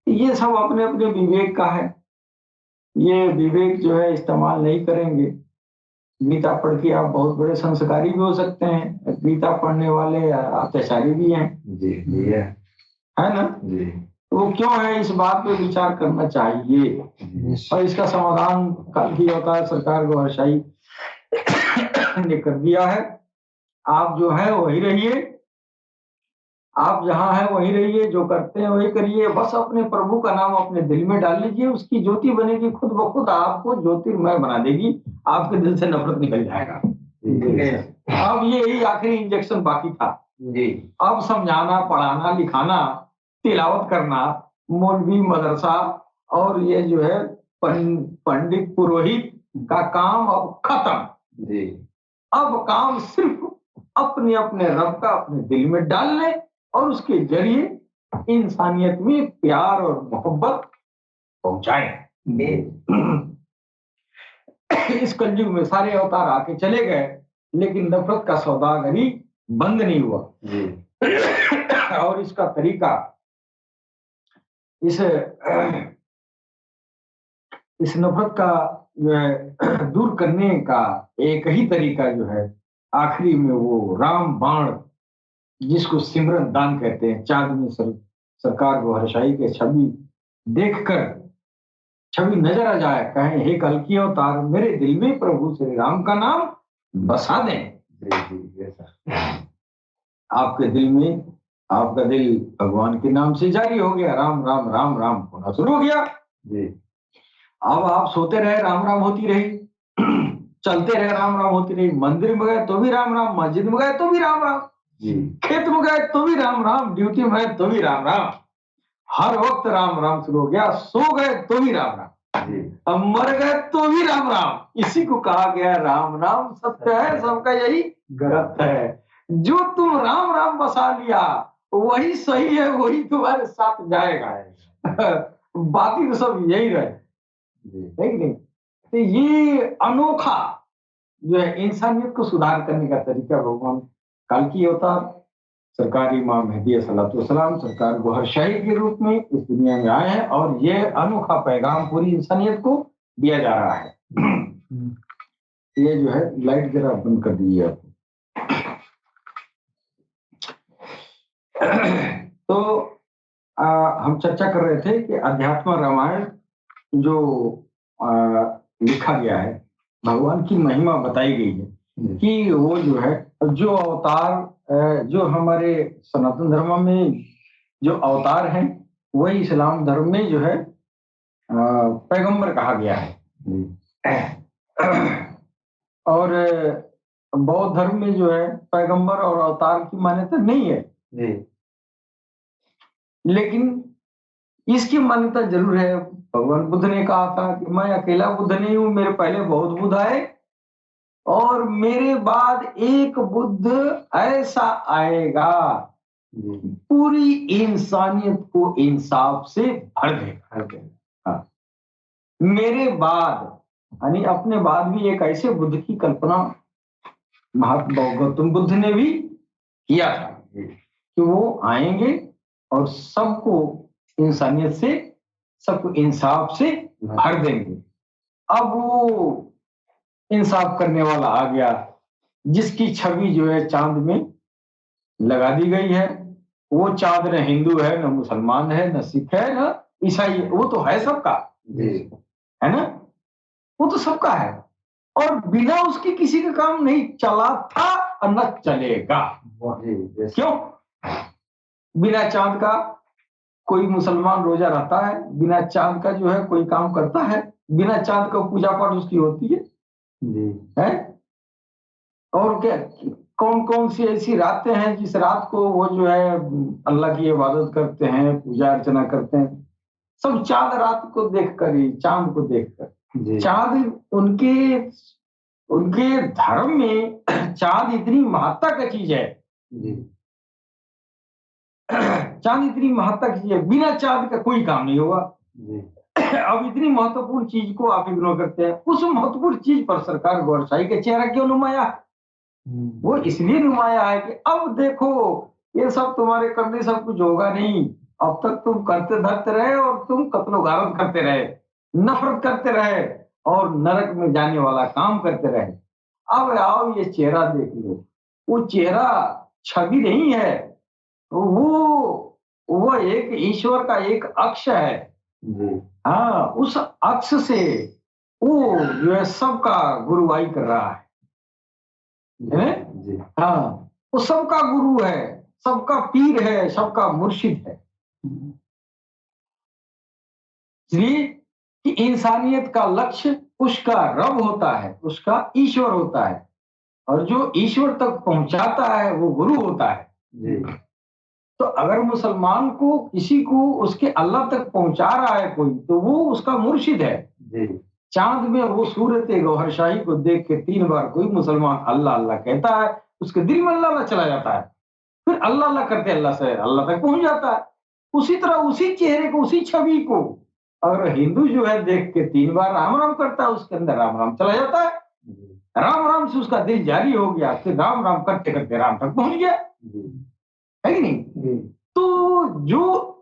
ये सब अपने अपने विवेक का है। ये विवेक जो है इस्तेमाल नहीं करेंगे। गीता पढ़ के आप बहुत बड़े संस्कारी भी हो सकते हैं, गीता पढ़ने वाले अत्याचारी भी हैं जी, है ना जी। वो क्यों है, इस बात पे विचार करना चाहिए और इसका समाधान कल भी अवतार सरकार गौरशाही ने कर दिया है। आप जो है वही रहिए, आप जहां है वही रहिए, जो करते हैं वही करिए, बस अपने प्रभु का नाम अपने दिल में डाल लीजिए, उसकी ज्योति बनेगी, खुद ब खुद आपको ज्योतिर्मय बना देगी, आपके दिल से नफरत निकल जाएगा। अब यही आखिरी इंजेक्शन बाकी था जी। अब समझाना, पढ़ाना, लिखाना, तिलावत करना, मौलवी, मदरसा और ये जो है पंडित पुरोहित का काम अब खत्म जी। अब काम सिर्फ अपने अपने रब का अपने दिल में डालने और उसके जरिए इंसानियत में प्यार और मोहब्बत पहुंचाए। इस कलयुग में सारे अवतार आके चले गए, लेकिन नफरत का सौदागरी बंद नहीं हुआ और इसका तरीका, इस नफरत का जो है दूर करने का एक ही तरीका जो है आखिरी में वो राम बाण, जिसको सिमरन दान कहते हैं, चांद में सरकार गौरशाही के छवि देखकर छवि नजर आ जाए, कहें हे कल की अवतार मेरे दिल में प्रभु श्री राम का नाम बसा दें। आपके दिल में, आपका दिल भगवान के नाम से जारी हो गया, राम राम राम राम होना शुरू हो गया जी। अब आप सोते रहे राम राम होती रही, चलते रहे राम राम होती रही, मंदिर में गए तो भी राम राम, मस्जिद में गए तो भी राम राम, खेत में गए तो भी राम राम, ड्यूटी में गए तो भी राम राम, हर वक्त राम राम शुरू हो गया, सो गए तो भी राम राम, अब मर गए तो भी राम राम। इसी को कहा गया राम नाम सत्य है, सबका यही गलत है। जो तुम राम राम बसा लिया वही सही है, वही तुम्हारे साथ जाएगा बाकी तो सब यही रहे, नहीं? तो ये अनोखा जो है इंसानियत को सुधार करने का तरीका भगवान कल की अवतार सरकार इमाम मेहदी अलैहिस्सलाम सरकार गौहरशाही के रूप में इस दुनिया में आए हैं और ये अनोखा पैगाम पूरी इंसानियत को दिया जा रहा है। ये जो है लाइट जरा बंद कर दीजिए आप। तो हम चर्चा कर रहे थे कि अध्यात्म रामायण जो लिखा गया है, भगवान की महिमा बताई गई है कि वो जो है जो अवतार जो हमारे सनातन धर्म में जो अवतार हैं वही इस्लाम धर्म में जो है पैगंबर कहा गया है और बौद्ध धर्म में जो है पैगंबर और अवतार की मान्यता नहीं है लेकिन इसकी मान्यता जरूर है। भगवान बुद्ध ने कहा था कि मैं अकेला बुद्ध नहीं हूं, मेरे पहले बहुत बुद्ध आए और मेरे बाद एक बुद्ध ऐसा आएगा पूरी इंसानियत को इंसाफ से भर देगा। मेरे बाद यानी अपने बाद भी एक ऐसे बुद्ध की कल्पना महात्मा गौतम बुद्ध ने भी किया था कि वो आएंगे और सबको इंसानियत से, सबको इंसाफ से भर देंगे। अब वो इंसाफ करने वाला आ गया जिसकी छवि जो है चांद में लगा दी गई है। वो चांद न हिंदू है, न मुसलमान है, न सिख है, न ईसाई है, वो तो है सबका, है ना? वो तो सबका है और बिना उसके किसी का काम नहीं चला था और न चलेगा। क्यों? बिना चांद का कोई मुसलमान रोजा रहता है, बिना चांद का जो है कोई काम करता है, बिना चांद का पूजा पाठ उसकी होती है? और क्या कौन कौन सी ऐसी रातें हैं जिस रात को वो जो है अल्लाह की इबादत करते हैं, पूजा अर्चना करते हैं, सब चांद रात को देखकर ही, चांद को देखकर। चांद उनके उनके धर्म में चांद इतनी महत्ता का चीज है, चांद इतनी महत्ता की चीज है, बिना चांद का कोई काम नहीं होगा। अब इतनी महत्वपूर्ण चीज को आप इग्नोर करते हैं। उस महत्वपूर्ण चीज पर सरकार गौरशाही का चेहरा क्यों नुमाया? वो इसलिए नुमाया है कि अब देखो ये सब तुम्हारे करने सब कुछ होगा नहीं। अब तक तुम करते धरते रहे और तुम कत्लो गारत करते रहे, नफरत करते रहे और नरक में जाने वाला काम करते रहे। अब आओ ये चेहरा देख लो। वो चेहरा छवि नहीं है, वो एक ईश्वर का एक अक्ष है। हाँ, उस अक्ष से वो जो है सबका गुरुवाई कर रहा है। हाँ, वो सबका गुरु है, सबका पीर है, सबका मुर्शिद है। इसलिए कि इंसानियत का लक्ष्य उसका रब होता है, उसका ईश्वर होता है और जो ईश्वर तक पहुंचाता है वो गुरु होता है। तो अगर मुसलमान को किसी को उसके अल्लाह तक पहुंचा रहा है कोई, तो वो उसका मुर्शिद है। चांद में वो सूरत गौहरशाही को देख के 3 बार कोई मुसलमान अल्लाह अल्लाह कहता है, उसके दिल में अल्लाह अल्लाह चला जाता है, फिर अल्लाह अल्लाह करते अल्लाह से अल्लाह तक पहुंच जाता है। उसी तरह उसी चेहरे को, उसी छवि को अगर हिंदू जो है देख के 3 बार राम राम करता है, उसके अंदर राम राम चला जाता है, राम राम से उसका दिल जारी हो गया, फिर राम राम करते करते राम तक पहुंच गया, है कि नहीं? तो जो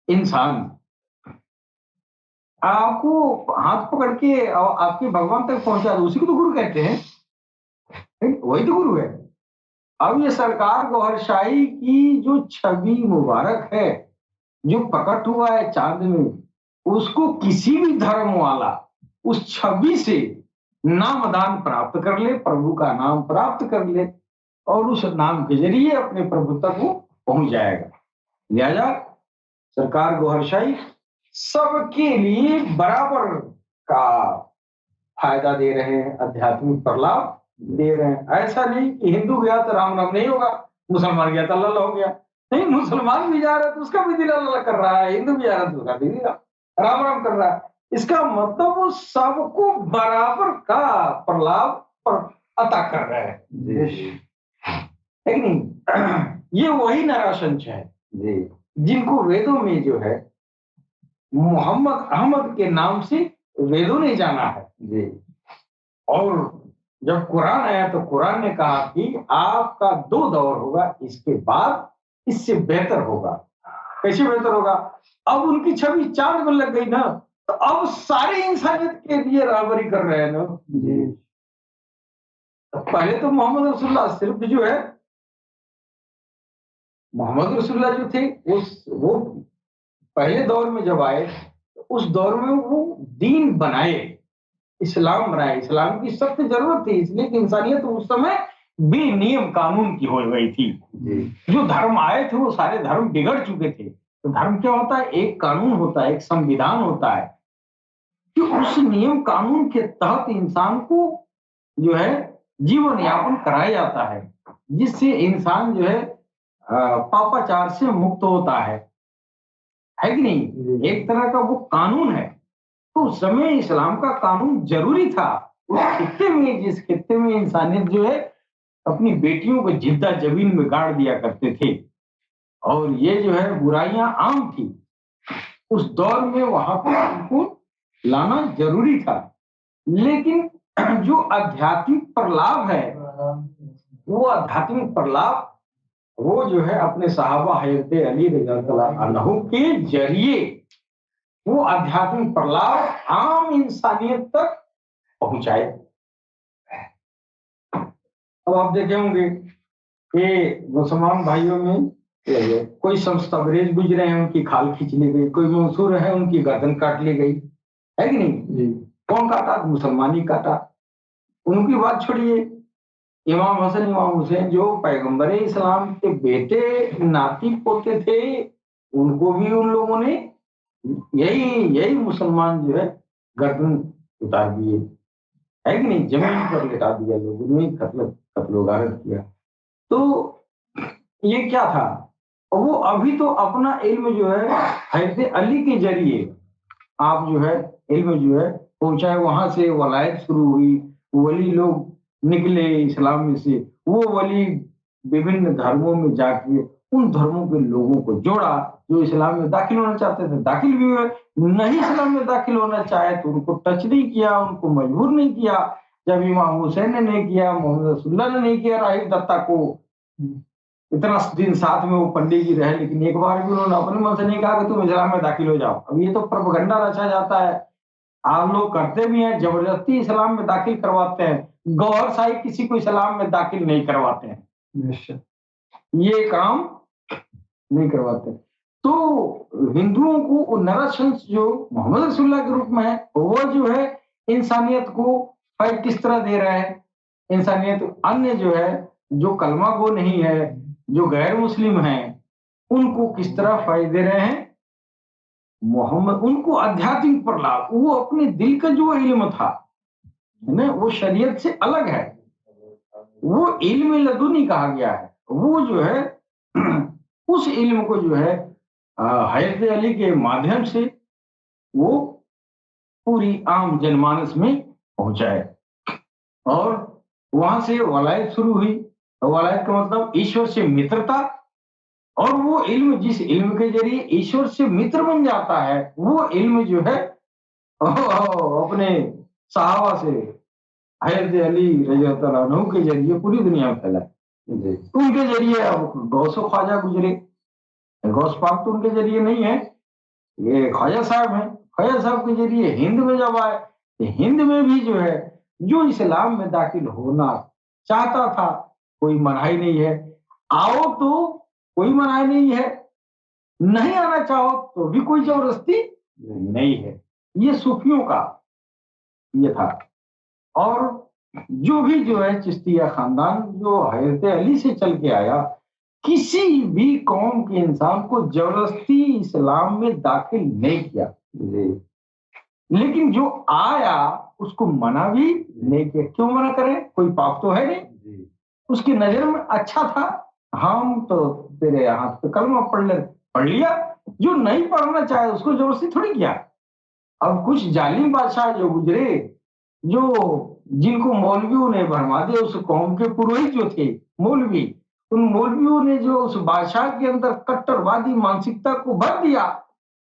इंसान आपको हाथ पकड़ के और आपके भगवान तक पहुंचा दो, उसी को तो गुरु कहते हैं, वही तो गुरु है। अब ये सरकार गौहरशाही की जो छवि मुबारक है, जो प्रकट हुआ है चांद में, उसको किसी भी धर्म वाला उस छवि से नामदान प्राप्त कर ले, प्रभु का नाम प्राप्त कर ले और उस नाम के जरिए अपने प्रभु तक वो पहुंच जाएगा। लिहाजा सरकार गौहरशाही सबके लिए बराबर का फायदा दे रहे हैं, आध्यात्मिक प्रलाप दे रहे हैं। ऐसा नहीं कि हिंदू गया तो राम राम नहीं होगा, मुसलमान गया तो अल्लाह हो गया। नहीं, मुसलमान भी जा रहा है तो उसका भी दिल अल्लाह कर रहा है, हिंदू भी जा रहा है तो उसका भी दिल राम राम कर रहा है। इसका मतलब वो सबको बराबर का प्रलाप अता कर रहे हैं, है कि नहीं? ये वही नराशंस है जिनको वेदों में जो है मोहम्मद अहमद के नाम से वेदों ने जाना है। और जब कुरान आया तो कुरान ने कहा कि आपका 2 दौर होगा, इसके बाद इससे बेहतर होगा। कैसे बेहतर होगा? अब उनकी छवि चांद में लग गई ना, तो अब सारे इंसानियत के लिए राहबरी कर रहे हैं ना। तो पहले तो मोहम्मद रसूलुल्लाह सिर्फ जो है, मोहम्मद रसूलुल्लाह जो थे वो पहले दौर में जब आए, उस दौर में वो दीन बनाए, इस्लाम बनाए। इस्लाम की सख्त जरूरत थी, इसलिए कि इंसानियत उस समय बेनियम कानून की हो गई थी। जो धर्म आए थे वो सारे धर्म बिगड़ चुके थे। तो धर्म क्या होता है? एक कानून होता है, एक संविधान होता है कि उस नियम कानून के तहत इंसान को जो है जीवन यापन कराया जाता है, जिससे इंसान जो है पापाचार से मुक्त होता है कि नहीं? एक तरह का वो कानून है। तो उस समय इस्लाम का कानून जरूरी था। उस खित्ते में, जिस खित्ते में इंसानियत जो है अपनी बेटियों को जिद्दा जमीन में गाड़ दिया करते थे और ये जो है बुराइयां आम थी, उस दौर में वहां पर उनको लाना जरूरी था। लेकिन जो आध्यात्मिक प्रलाप है, वो आध्यात्मिक प्रलाप वो जो है अपने सहाबा हज़रत अली रज़ियल्लाहु अन्हु के जरिए वो आध्यात्मिक प्रलाप आम इंसानियत तक पहुंचाए। अब आप देखे होंगे कि मुसलमान भाइयों में कोई संस्तबरेज गुजरे हैं, उनकी खाल खींच ली गई, कोई मंसूर है उनकी गर्दन काट ली गई, है कि नहीं जी? कौन काटा? मुसलमान ही काटा। उनकी बात छोड़िए, इमाम हसन इमाम हुसैन जो पैगंबर इस्लाम के बेटे नाती पोते थे, उनको भी उन लोगों ने यही यही मुसलमान जो है गर्दन उतार दिए, है कि नहीं? जमीन पर लिटा दिया, लोगों ने कत्लो गारत किया। तो ये क्या था? वो अभी तो अपना इल्म जो है हज़रत अली के जरिए आप जो है इल्म जो है पहुंचाए, वहां से वलायत शुरू हुई, वली लोग निकले इस्लाम में से, वो वली विभिन्न धर्मों में जाके उन धर्मों के लोगों को जोड़ा, जो इस्लाम में दाखिल होना चाहते थे दाखिल भी हुए, नहीं इस्लाम में दाखिल होना चाहे तो उनको टच नहीं किया, उनको मजबूर नहीं किया। जब इमाम हुसैन ने नहीं किया, मोहम्मद रसूलुल्लाह ने नहीं किया, राहिब दत्ता को इतना दिन साथ में वो पंडित जी रहे, लेकिन एक बार भी उन्होंने अपने मन से नहीं कहा कि तुम इस्लाम में दाखिल हो जाओ। अब ये तो प्रोपेगेंडा रचा जाता है, आप लोग करते भी हैं, जबरदस्ती इस्लाम में दाखिल करवाते हैं। गौहर शाही किसी को इस्लाम में दाखिल नहीं करवाते हैं, ये काम नहीं करवाते। तो हिंदुओं को नरशंस जो मोहम्मद रसूलुल्लाह के रूप में है, वो जो है इंसानियत को फाइट किस तरह दे रहा है, इंसानियत अन्य जो है जो कलमा गो नहीं है, जो गैर मुस्लिम हैं, उनको किस तरह फायदे दे रहे हैं। मोहम्मद उनको आध्यात्मिक पर लाभ, वो अपने दिल का जो इल्म था, है ना, वो शरीयत से अलग है, वो इल्म लदुनी कहा गया है। वो जो है उस इल्म को जो है हज़रत अली के माध्यम से वो पूरी आम जनमानस में पहुंचाए, और वहां से वलायत शुरू हुई। वलायत का मतलब ईश्वर से मित्रता, और वो इल्म जिस इल्म के जरिए ईश्वर से मित्र बन जाता है, वो इल्म जो है अपने सहाबा से हज़रत अली रज़ियल्लाहु अन्हु के जरिए पूरी दुनिया में फैला। उनके जरिए अब गौस ख्वाजा गुजरे, गौस पाक तो उनके जरिए नहीं है, ये ख्वाजा साहब हैं। ख्वाजा साहब के जरिए हिंद में जब आए, तो हिंद में भी जो है जो इस्लाम में दाखिल होना चाहता था, कोई मनाही नहीं है, आओ तो कोई मनाही नहीं है, नहीं आना चाहो तो भी कोई जबरदस्ती नहीं है। ये सूफियों का ये था। और जो भी जो है चिश्तिया खानदान जो हज़रत अली से चल के आया, किसी भी कौम के इंसान को जबरदस्ती इस्लाम में दाखिल नहीं किया, लेकिन जो आया उसको मना भी नहीं किया। क्यों मना करें? कोई पाप तो है नहीं, उसकी नजर में अच्छा था, हम तो तेरे हाथ पे कलमा पढ़ लिया। जो नहीं पढ़ना चाहे उसको जबरदस्ती थोड़ी किया। अब कुछ जालिम बादशाह जो गुजरे, जो जिनको मौलवियों ने भरमा दिया, उस कौम के पुरोहित जो थे मौलवी, उन मौलवियों ने जो उस बादशाह के अंदर कट्टरवादी मानसिकता को भर दिया,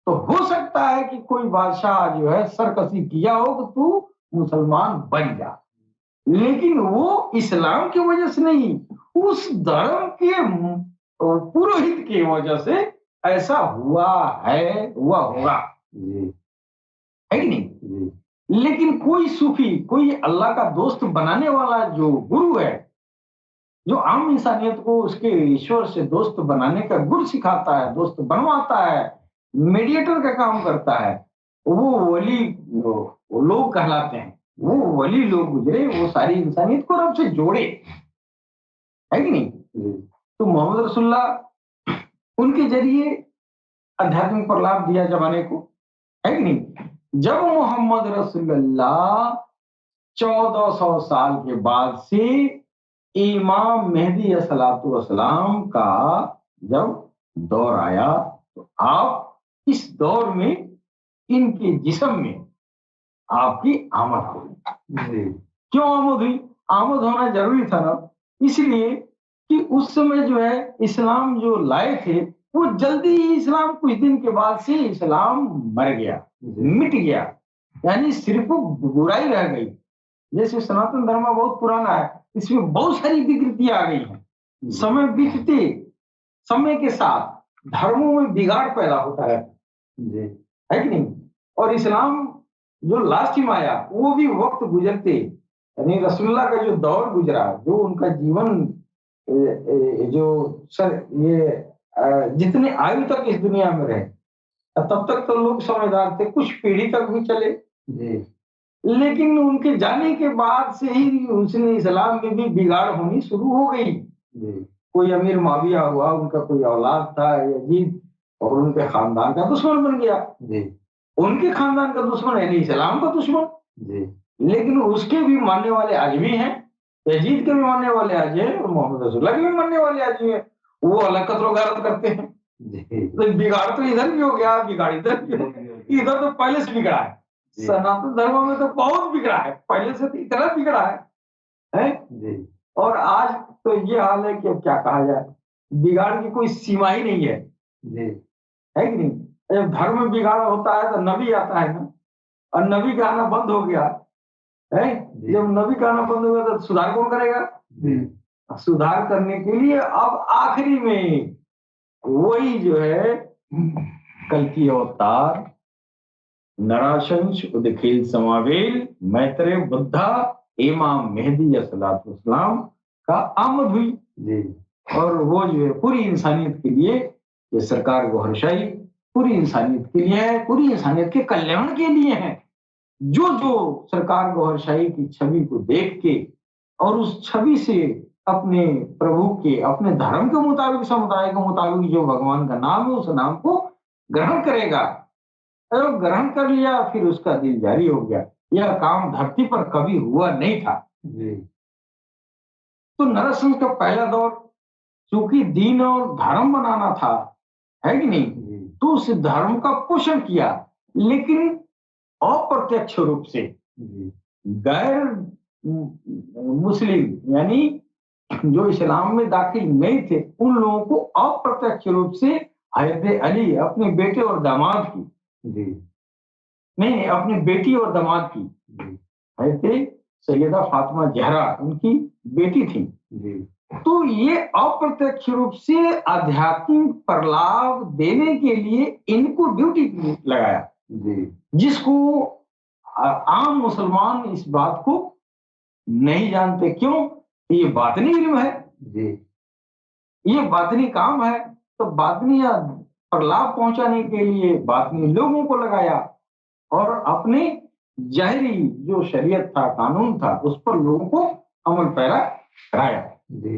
तो हो सकता है कि कोई बादशाह जो है सरकशी किया हो कि तू मुसलमान बन जा, लेकिन वो इस्लाम की वजह से नहीं, उस धर्म के पुरोहित की वजह से ऐसा हुआ है, हुआ होगा, है कि नहीं? लेकिन कोई सूफी, कोई अल्लाह का दोस्त बनाने वाला जो गुरु है, जो आम इंसानियत को उसके ईश्वर से दोस्त बनाने का गुर सिखाता है, दोस्त बनवाता है, मीडिएटर का काम करता है, वो वली वो लोग कहलाते हैं। वो वली लोग गुजरे, वो सारी इंसानियत को रब से जोड़े, है कि नहीं? तो मोहम्मद रसूलुल्लाह उनके जरिए आध्यात्मिक पर लाभ दिया जमाने को, है कि नहीं? जब मोहम्मद रसूलुल्लाह 1400 साल के बाद से इमाम मेहदी अस्सलाम का जब दौर आया, तो आप इस दौर में इनके जिस्म में आपकी आमद हुई। क्यों आमद हुई? आमद होना जरूरी था ना, इसलिए कि उस समय जो है इस्लाम जो लाए थे, वो जल्दी ही इस्लाम कुछ दिन के बाद से इस्लाम मर गया, मिट गया, यानी सिर्फ बुराई रह गई। जैसे सनातन धर्म बहुत पुराना है, इसमें बहुत सारी विकृतियां आ गई हैं। समय बीतते समय के साथ धर्मों में बिगाड़ पैदा होता है कि नहीं? और इस्लाम जो लास्ट में आया, वो भी वक्त गुजरते यानी रसूलुल्लाह का जो दौर गुजरा, जो उनका जीवन, जो सर ये जितने आयु तक इस दुनिया में रहे, तब तक तो लोग समझदार थे, कुछ पीढ़ी तक भी चले जी। लेकिन उनके जाने के बाद से ही उसने इस्लाम में भी बिगाड़ होनी शुरू हो गई जी। कोई अमीर माविया हुआ, उनका कोई औलाद था यजीद, और उनके खानदान का दुश्मन बन गया जी। उनके खानदान का दुश्मन यानी इस्लाम का दुश्मन जी। लेकिन उसके भी मानने वाले आज भी हैं, यजीद के भी मानने वाले आज हैं, और मोहम्मद रसूलुल्लाह के भी मानने वाले आज भी हैं। वो अलग कत्ल गारत करते हैं जी। तो बिगाड़ तो इधर भी हो गया, बिगाड़ इधर भी हो गया। इधर तो पहले से बिगड़ा है, सनातन धर्म में तो बहुत बिगड़ा है, पहले से तो इतना बिगड़ा है जी। और आज तो ये हाल है कि अब क्या कहा जाए, बिगाड़ की कोई सीमा ही नहीं है जी। है कि नहीं? जब धर्म में बिगाड़ होता है तो नबी आता है ना, और नबी का आना बंद हो गया है। जब नबी का आना बंद हो गया तो सुधार कौन करेगा जी। सुधार करने के लिए अब आखिरी में वही जो है कल की अवतार नराशंस उदखिल समावेल मैत्रेय बुद्धा इमाम मेहदी अस्सलाम का आमद हुई जी। और वो जो है पूरी इंसानियत के लिए, ये सरकार गोहरशाही पूरी इंसानियत के लिए है, पूरी इंसानियत के कल्याण के लिए है। जो जो सरकार गोहरशाही की छवि को देख के और उस छवि से अपने प्रभु के, अपने धर्म के मुताबिक, समुदाय के मुताबिक जो भगवान का नाम है, उस नाम को ग्रहण करेगा, और ग्रहण कर लिया, फिर उसका दिल जारी हो गया। यह काम धरती पर कभी हुआ नहीं था जी। तो नरसिंह का पहला दौर चूंकि दीन और धर्म बनाना था, है कि नहीं जी। तो उस धर्म का पोषण किया, लेकिन अप्रत्यक्ष रूप से जी। गैर मुस्लिम यानी जो इस्लाम में दाखिल नहीं थे, उन लोगों को अप्रत्यक्ष रूप से हज़रत अली अपने बेटे और दामाद की जी। नहीं, अपनी बेटी और दामाद की जी। हज़रत सैयदा फातिमा ज़हरा उनकी बेटी थी जी। तो ये अप्रत्यक्ष रूप से आध्यात्मिक प्रलाभ देने के लिए इनको ड्यूटी लगाया जी। जिसको आम मुसलमान इस बात को नहीं जानते। क्यों? ये बातनी इल्म है जी। ये बातनी काम है, तो बातनी प्रलाभ पहुंचाने के लिए बातनी लोगों को लगाया और अपने जाहिरी जो शरीयत था, कानून था, उस पर लोगों को अमल पैरा कराया जी।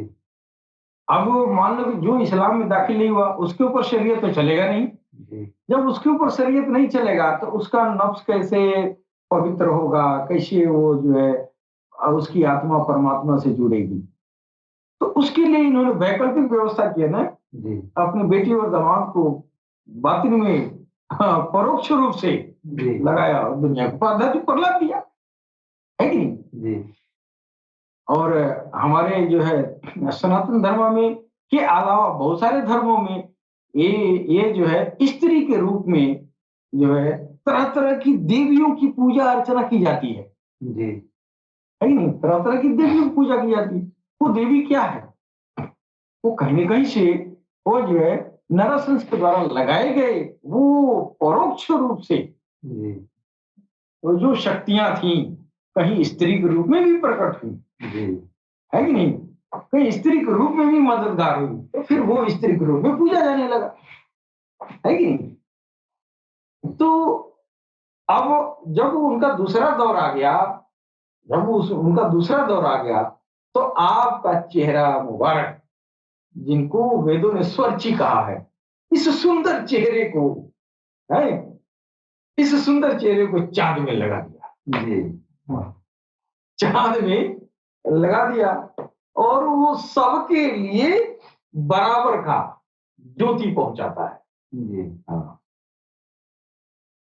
अब मान लो कि जो इस्लाम में दाखिल नहीं हुआ, उसके ऊपर शरीयत तो चलेगा नहीं जी। जब उसके ऊपर शरीयत नहीं चलेगा तो उसका नफ्स कैसे पवित्र होगा, कैसे वो जो है उसकी आत्मा परमात्मा से जुड़ेगी। तो उसके लिए इन्होंने वैकल्पिक व्यवस्था की है ना जी। अपनी बेटी और दामाद को बातिन में परोक्ष रूप से लगाया और दुनिया को पद्धति प्रलाप दिया, है कि नहीं जी। और हमारे जो है सनातन धर्म में के अलावा बहुत सारे धर्मों में ये जो है स्त्री के रूप में जो है तरह तरह की देवियों की पूजा अर्चना की जाती है जी। है कि नहीं? तरह तरह की देवियों की पूजा की जाती है। वो देवी क्या है? वो कहीं न कहीं से वो जो है नरसिंह के द्वारा लगाए गए वो परोक्ष रूप से वो जो शक्तियां थी, कहीं स्त्री के रूप में भी प्रकट हुई, है कि नहीं? कहीं स्त्री के रूप में भी मददगार हुई, तो फिर वो स्त्री के रूप में पूजा जाने लगा, है कि नहीं? तो अब जब उनका दूसरा दौर आ गया, उनका दूसरा दौर आ गया, तो आपका चेहरा मुबारक, जिनको वेदों ने स्वच्छ कहा है, इस सुंदर चेहरे को है, इस सुंदर चेहरे को चांद में लगा दिया जी। चांद में लगा दिया और वो सबके लिए बराबर का ज्योति पहुंचाता है जी। हाँ।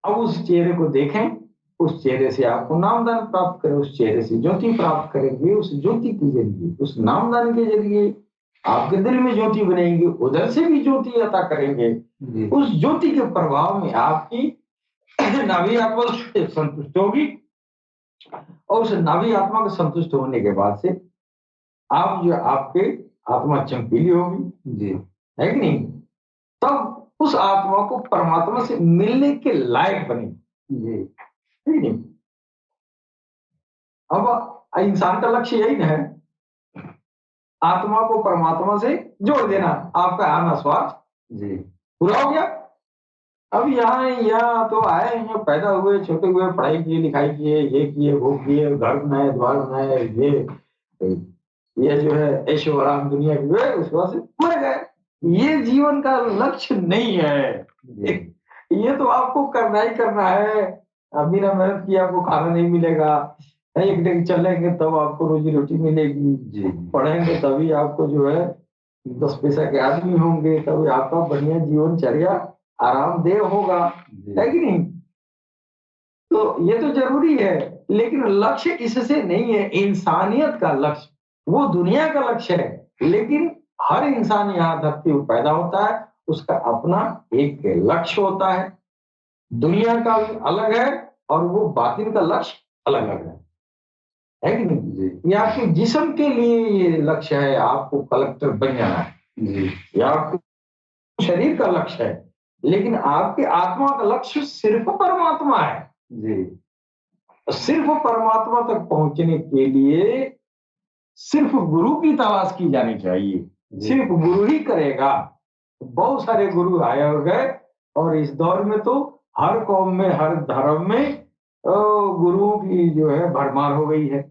अब उस चेहरे को देखें, उस चेहरे से आपको नामदान प्राप्त करें, उस चेहरे से ज्योति प्राप्त करेंगे, उस ज्योति के जरिए, उस नामदान के जरिए आपके दिल में ज्योति बनेगी, उधर से भी ज्योति अता करेंगे। उस ज्योति के प्रभाव में आपकी नाभि आत्मा संतुष्ट होगी और उस नाभि आत्मा के संतुष्ट होने के बाद से आप जो आपके आत्मा चमकीली होगी जी, है कि नहीं? तब उस आत्मा को परमात्मा से मिलने के लायक बनेगी जी, है कि नहीं? अब इंसान का लक्ष्य यही है, आत्मा को परमात्मा से जोड़ देना, आपका आना स्वार्थ जी पूरा हो गया। अब यहाँ तो आए, यहाँ पैदा हुए, छोटे हुए, पढ़ाई किए, लिखाई किए, ये किए, वो किए, घर बनाए, द्वार बनाए, ये जो है ऐशो आराम दुनिया की हुए, उसके बाद से मर गए। ये जीवन का लक्ष्य नहीं है। ये तो आपको करना ही करना है। अभी ना मेहनत किया आपको खाना नहीं मिलेगा, एक दिन चलेंगे तब आपको रोजी रोटी मिलेगी, पढ़ेंगे तभी आपको जो है 10 पैसा के आदमी होंगे, तभी आपका बढ़िया जीवन चर्या आरामदेह होगा, है कि नहीं? तो ये तो जरूरी है, लेकिन लक्ष्य इससे नहीं है। इंसानियत का लक्ष्य वो दुनिया का लक्ष्य है, लेकिन हर इंसान यहाँ धरती पर पैदा होता है, उसका अपना एक लक्ष्य होता है। दुनिया का अलग है और वो बातिन का लक्ष्य अलग अलग है कि नहीं? ये आपके जिस्म के लिए ये लक्ष्य है, आपको कलेक्टर बन जाना है, या आपके शरीर का लक्ष्य है, लेकिन आपके आत्मा का लक्ष्य सिर्फ परमात्मा है। सिर्फ परमात्मा तक पहुंचने के लिए सिर्फ गुरु की तलाश की जानी चाहिए, सिर्फ गुरु ही करेगा। बहुत सारे गुरु आए हो गए, और इस दौर में तो हर कौम में, हर धर्म में गुरुओं की जो है भरमार हो गई है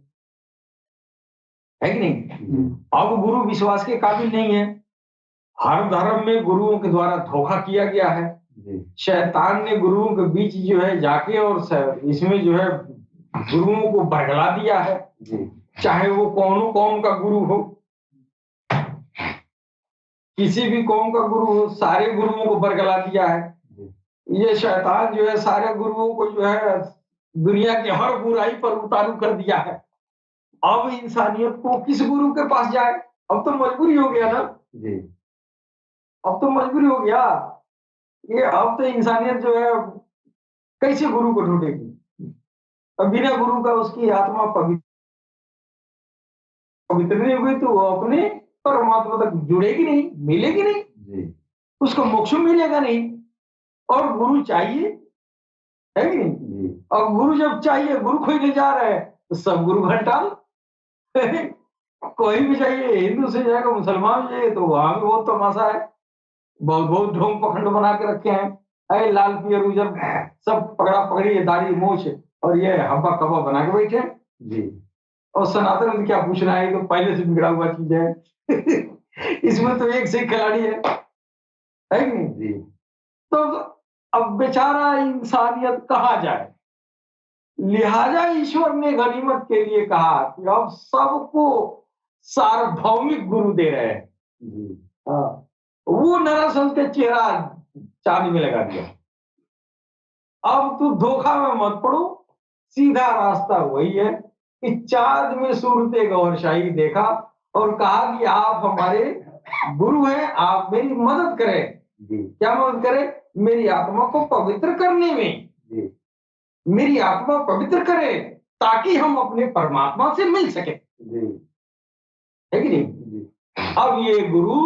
कि नहीं? अब गुरु विश्वास के काबिल नहीं है। हर धर्म में गुरुओं के द्वारा धोखा किया गया है। शैतान ने गुरुओं के बीच जो है जाके और इसमें जो है गुरुओं को बरगला दिया है, चाहे वो कौम का गुरु हो, किसी भी कौम का गुरु हो, सारे गुरुओं को बरगला दिया है। ये शैतान जो है सारे गुरुओं को जो है दुनिया की हर बुराई पर उतारू कर दिया है। अब इंसानियत को किस गुरु के पास जाए? अब तो मजबूरी हो गया ना अब तो मजबूरी हो गया। ये अब तो इंसानियत जो है कैसे गुरु को ढूंढेगी? अब बिना गुरु का उसकी आत्मा पवित्र नहीं हुई तो वो अपने परमात्मा तक जुड़ेगी नहीं, मिलेगी नहीं, उसको मोक्ष मिलेगा नहीं। और गुरु चाहिए, है कि नहीं? और गुरु जब चाहिए, गुरु कोई ले जा रहा है तो सब गुरु घंटाल कोई भी चाहिए, हिंदू से जाएगा, मुसलमान चाहिए, तो वहां भी बहुत तमाशा है, बहुत बहुत ढोंग पखंड बना के रखे हैं। अरे लाल पियर उजर सब पकड़ा पकड़ी, दाढ़ी मूछ और ये हब्बा कब्बा बना के बैठे। और सनातन में क्या पूछना है, तो पहले से बिगड़ा हुआ चीज है इसमें तो एक से खिलाड़ी है कि नहीं? तो अब बेचारा इंसानियत कहाँ जाए? लिहाजा ईश्वर ने गनीमत के लिए कहा कि अब सबको सार्वभौमिक गुरु दे रहे हैं। वो नरासल के चेहरा चांदी में लगा दिया। अब तू धोखा में मत पड़ो, सीधा रास्ता वही है कि चांद में सूरते गौरशाही देखा और कहा कि आप हमारे गुरु हैं, आप मेरी मदद करें। क्या मदद करें? मेरी आत्मा को पवित्र करने में, मेरी आत्मा पवित्र करे ताकि हम अपने परमात्मा से मिल सके, है कि नहीं? अब ये गुरु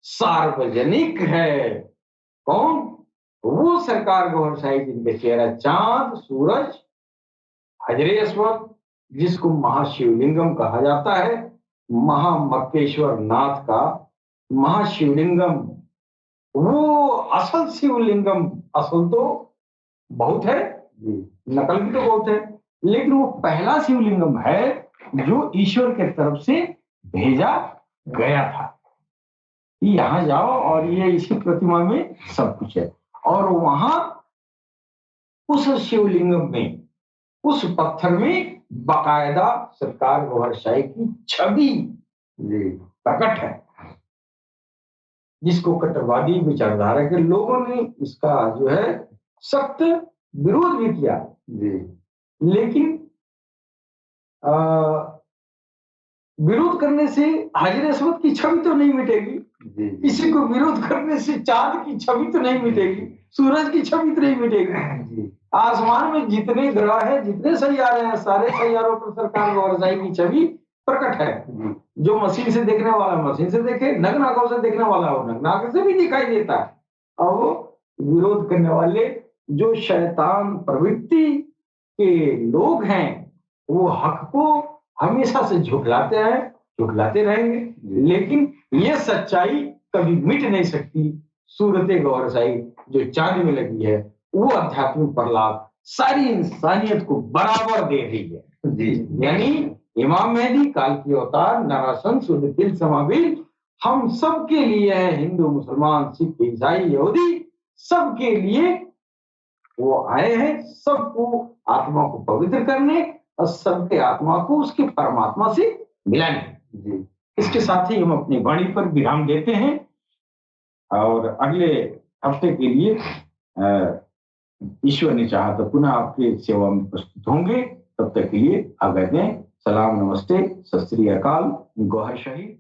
सार्वजनिक है। कौन? वो सरकार गौर साहिब जिनके चेहरा चांद, सूरज, हजरे अस्वद, जिसको महाशिवलिंगम कहा जाता है, महामक्केश्वर नाथ का महाशिवलिंगम, वो असल शिवलिंगम। असल तो बहुत है, नकल भी तो बहुत है, लेकिन वो पहला शिवलिंगम है जो ईश्वर के तरफ से भेजा गया था। यहाँ जाओ और ये इसी प्रतिमा में सब कुछ है। और वहां उस शिवलिंगम में, उस पत्थर में बाकायदा सरकार गौहर शाही की छवि प्रकट है, जिसको कट्टरवादी विचारधारा के लोगों ने इसका जो है सख्त विरोध भी किया। लेकिन विरोध करने से हाजिर अस्वद की छवि तो नहीं मिटेगी, किसी को विरोध करने से चांद की छवि तो नहीं मिटेगी, सूरज की छवि तो नहीं मिटेगी। आसमान में जितने ग्रह हैं, जितने सैयारे हैं, सारे सैयारों पर सरकार गौरसाई की छवि प्रकट है। जो मशीन से देखने वाला मशीन से देखे, नग्न आंखों से देखने वाला हो नग्न आंखों से भी दिखाई देता है। और वो विरोध करने वाले जो शैतान प्रवृत्ति के लोग हैं, वो हक को हमेशा से झुठलाते हैं, झुठलाते रहेंगे, लेकिन ये सच्चाई कभी मिट नहीं सकती। सूरते गौरसाई जो चांद में लगी है, वो आध्यात्मिक प्रलाप सारी इंसानियत को बराबर दे रही है जी। यानी इमाम मेहदी, काल की अवतार, नरासन, शुद्ध दिल समाविल, हम सबके लिए है, हिंदू, मुसलमान, सिख, ईसाई, यहूदी, सबके लिए वो आए हैं, सबको आत्मा को पवित्र करने और सबके आत्मा को उसके परमात्मा से मिलाने जी। इसके साथ ही हम अपनी वाणी पर विराम देते हैं और अगले हफ्ते के लिए ईश्वर ने चाहा तो पुनः आपके सेवा में प्रस्तुत होंगे। तब तक के लिए आज्ञा दें। सलाम, नमस्ते, सत श्री अकाल, गौहर शहीद।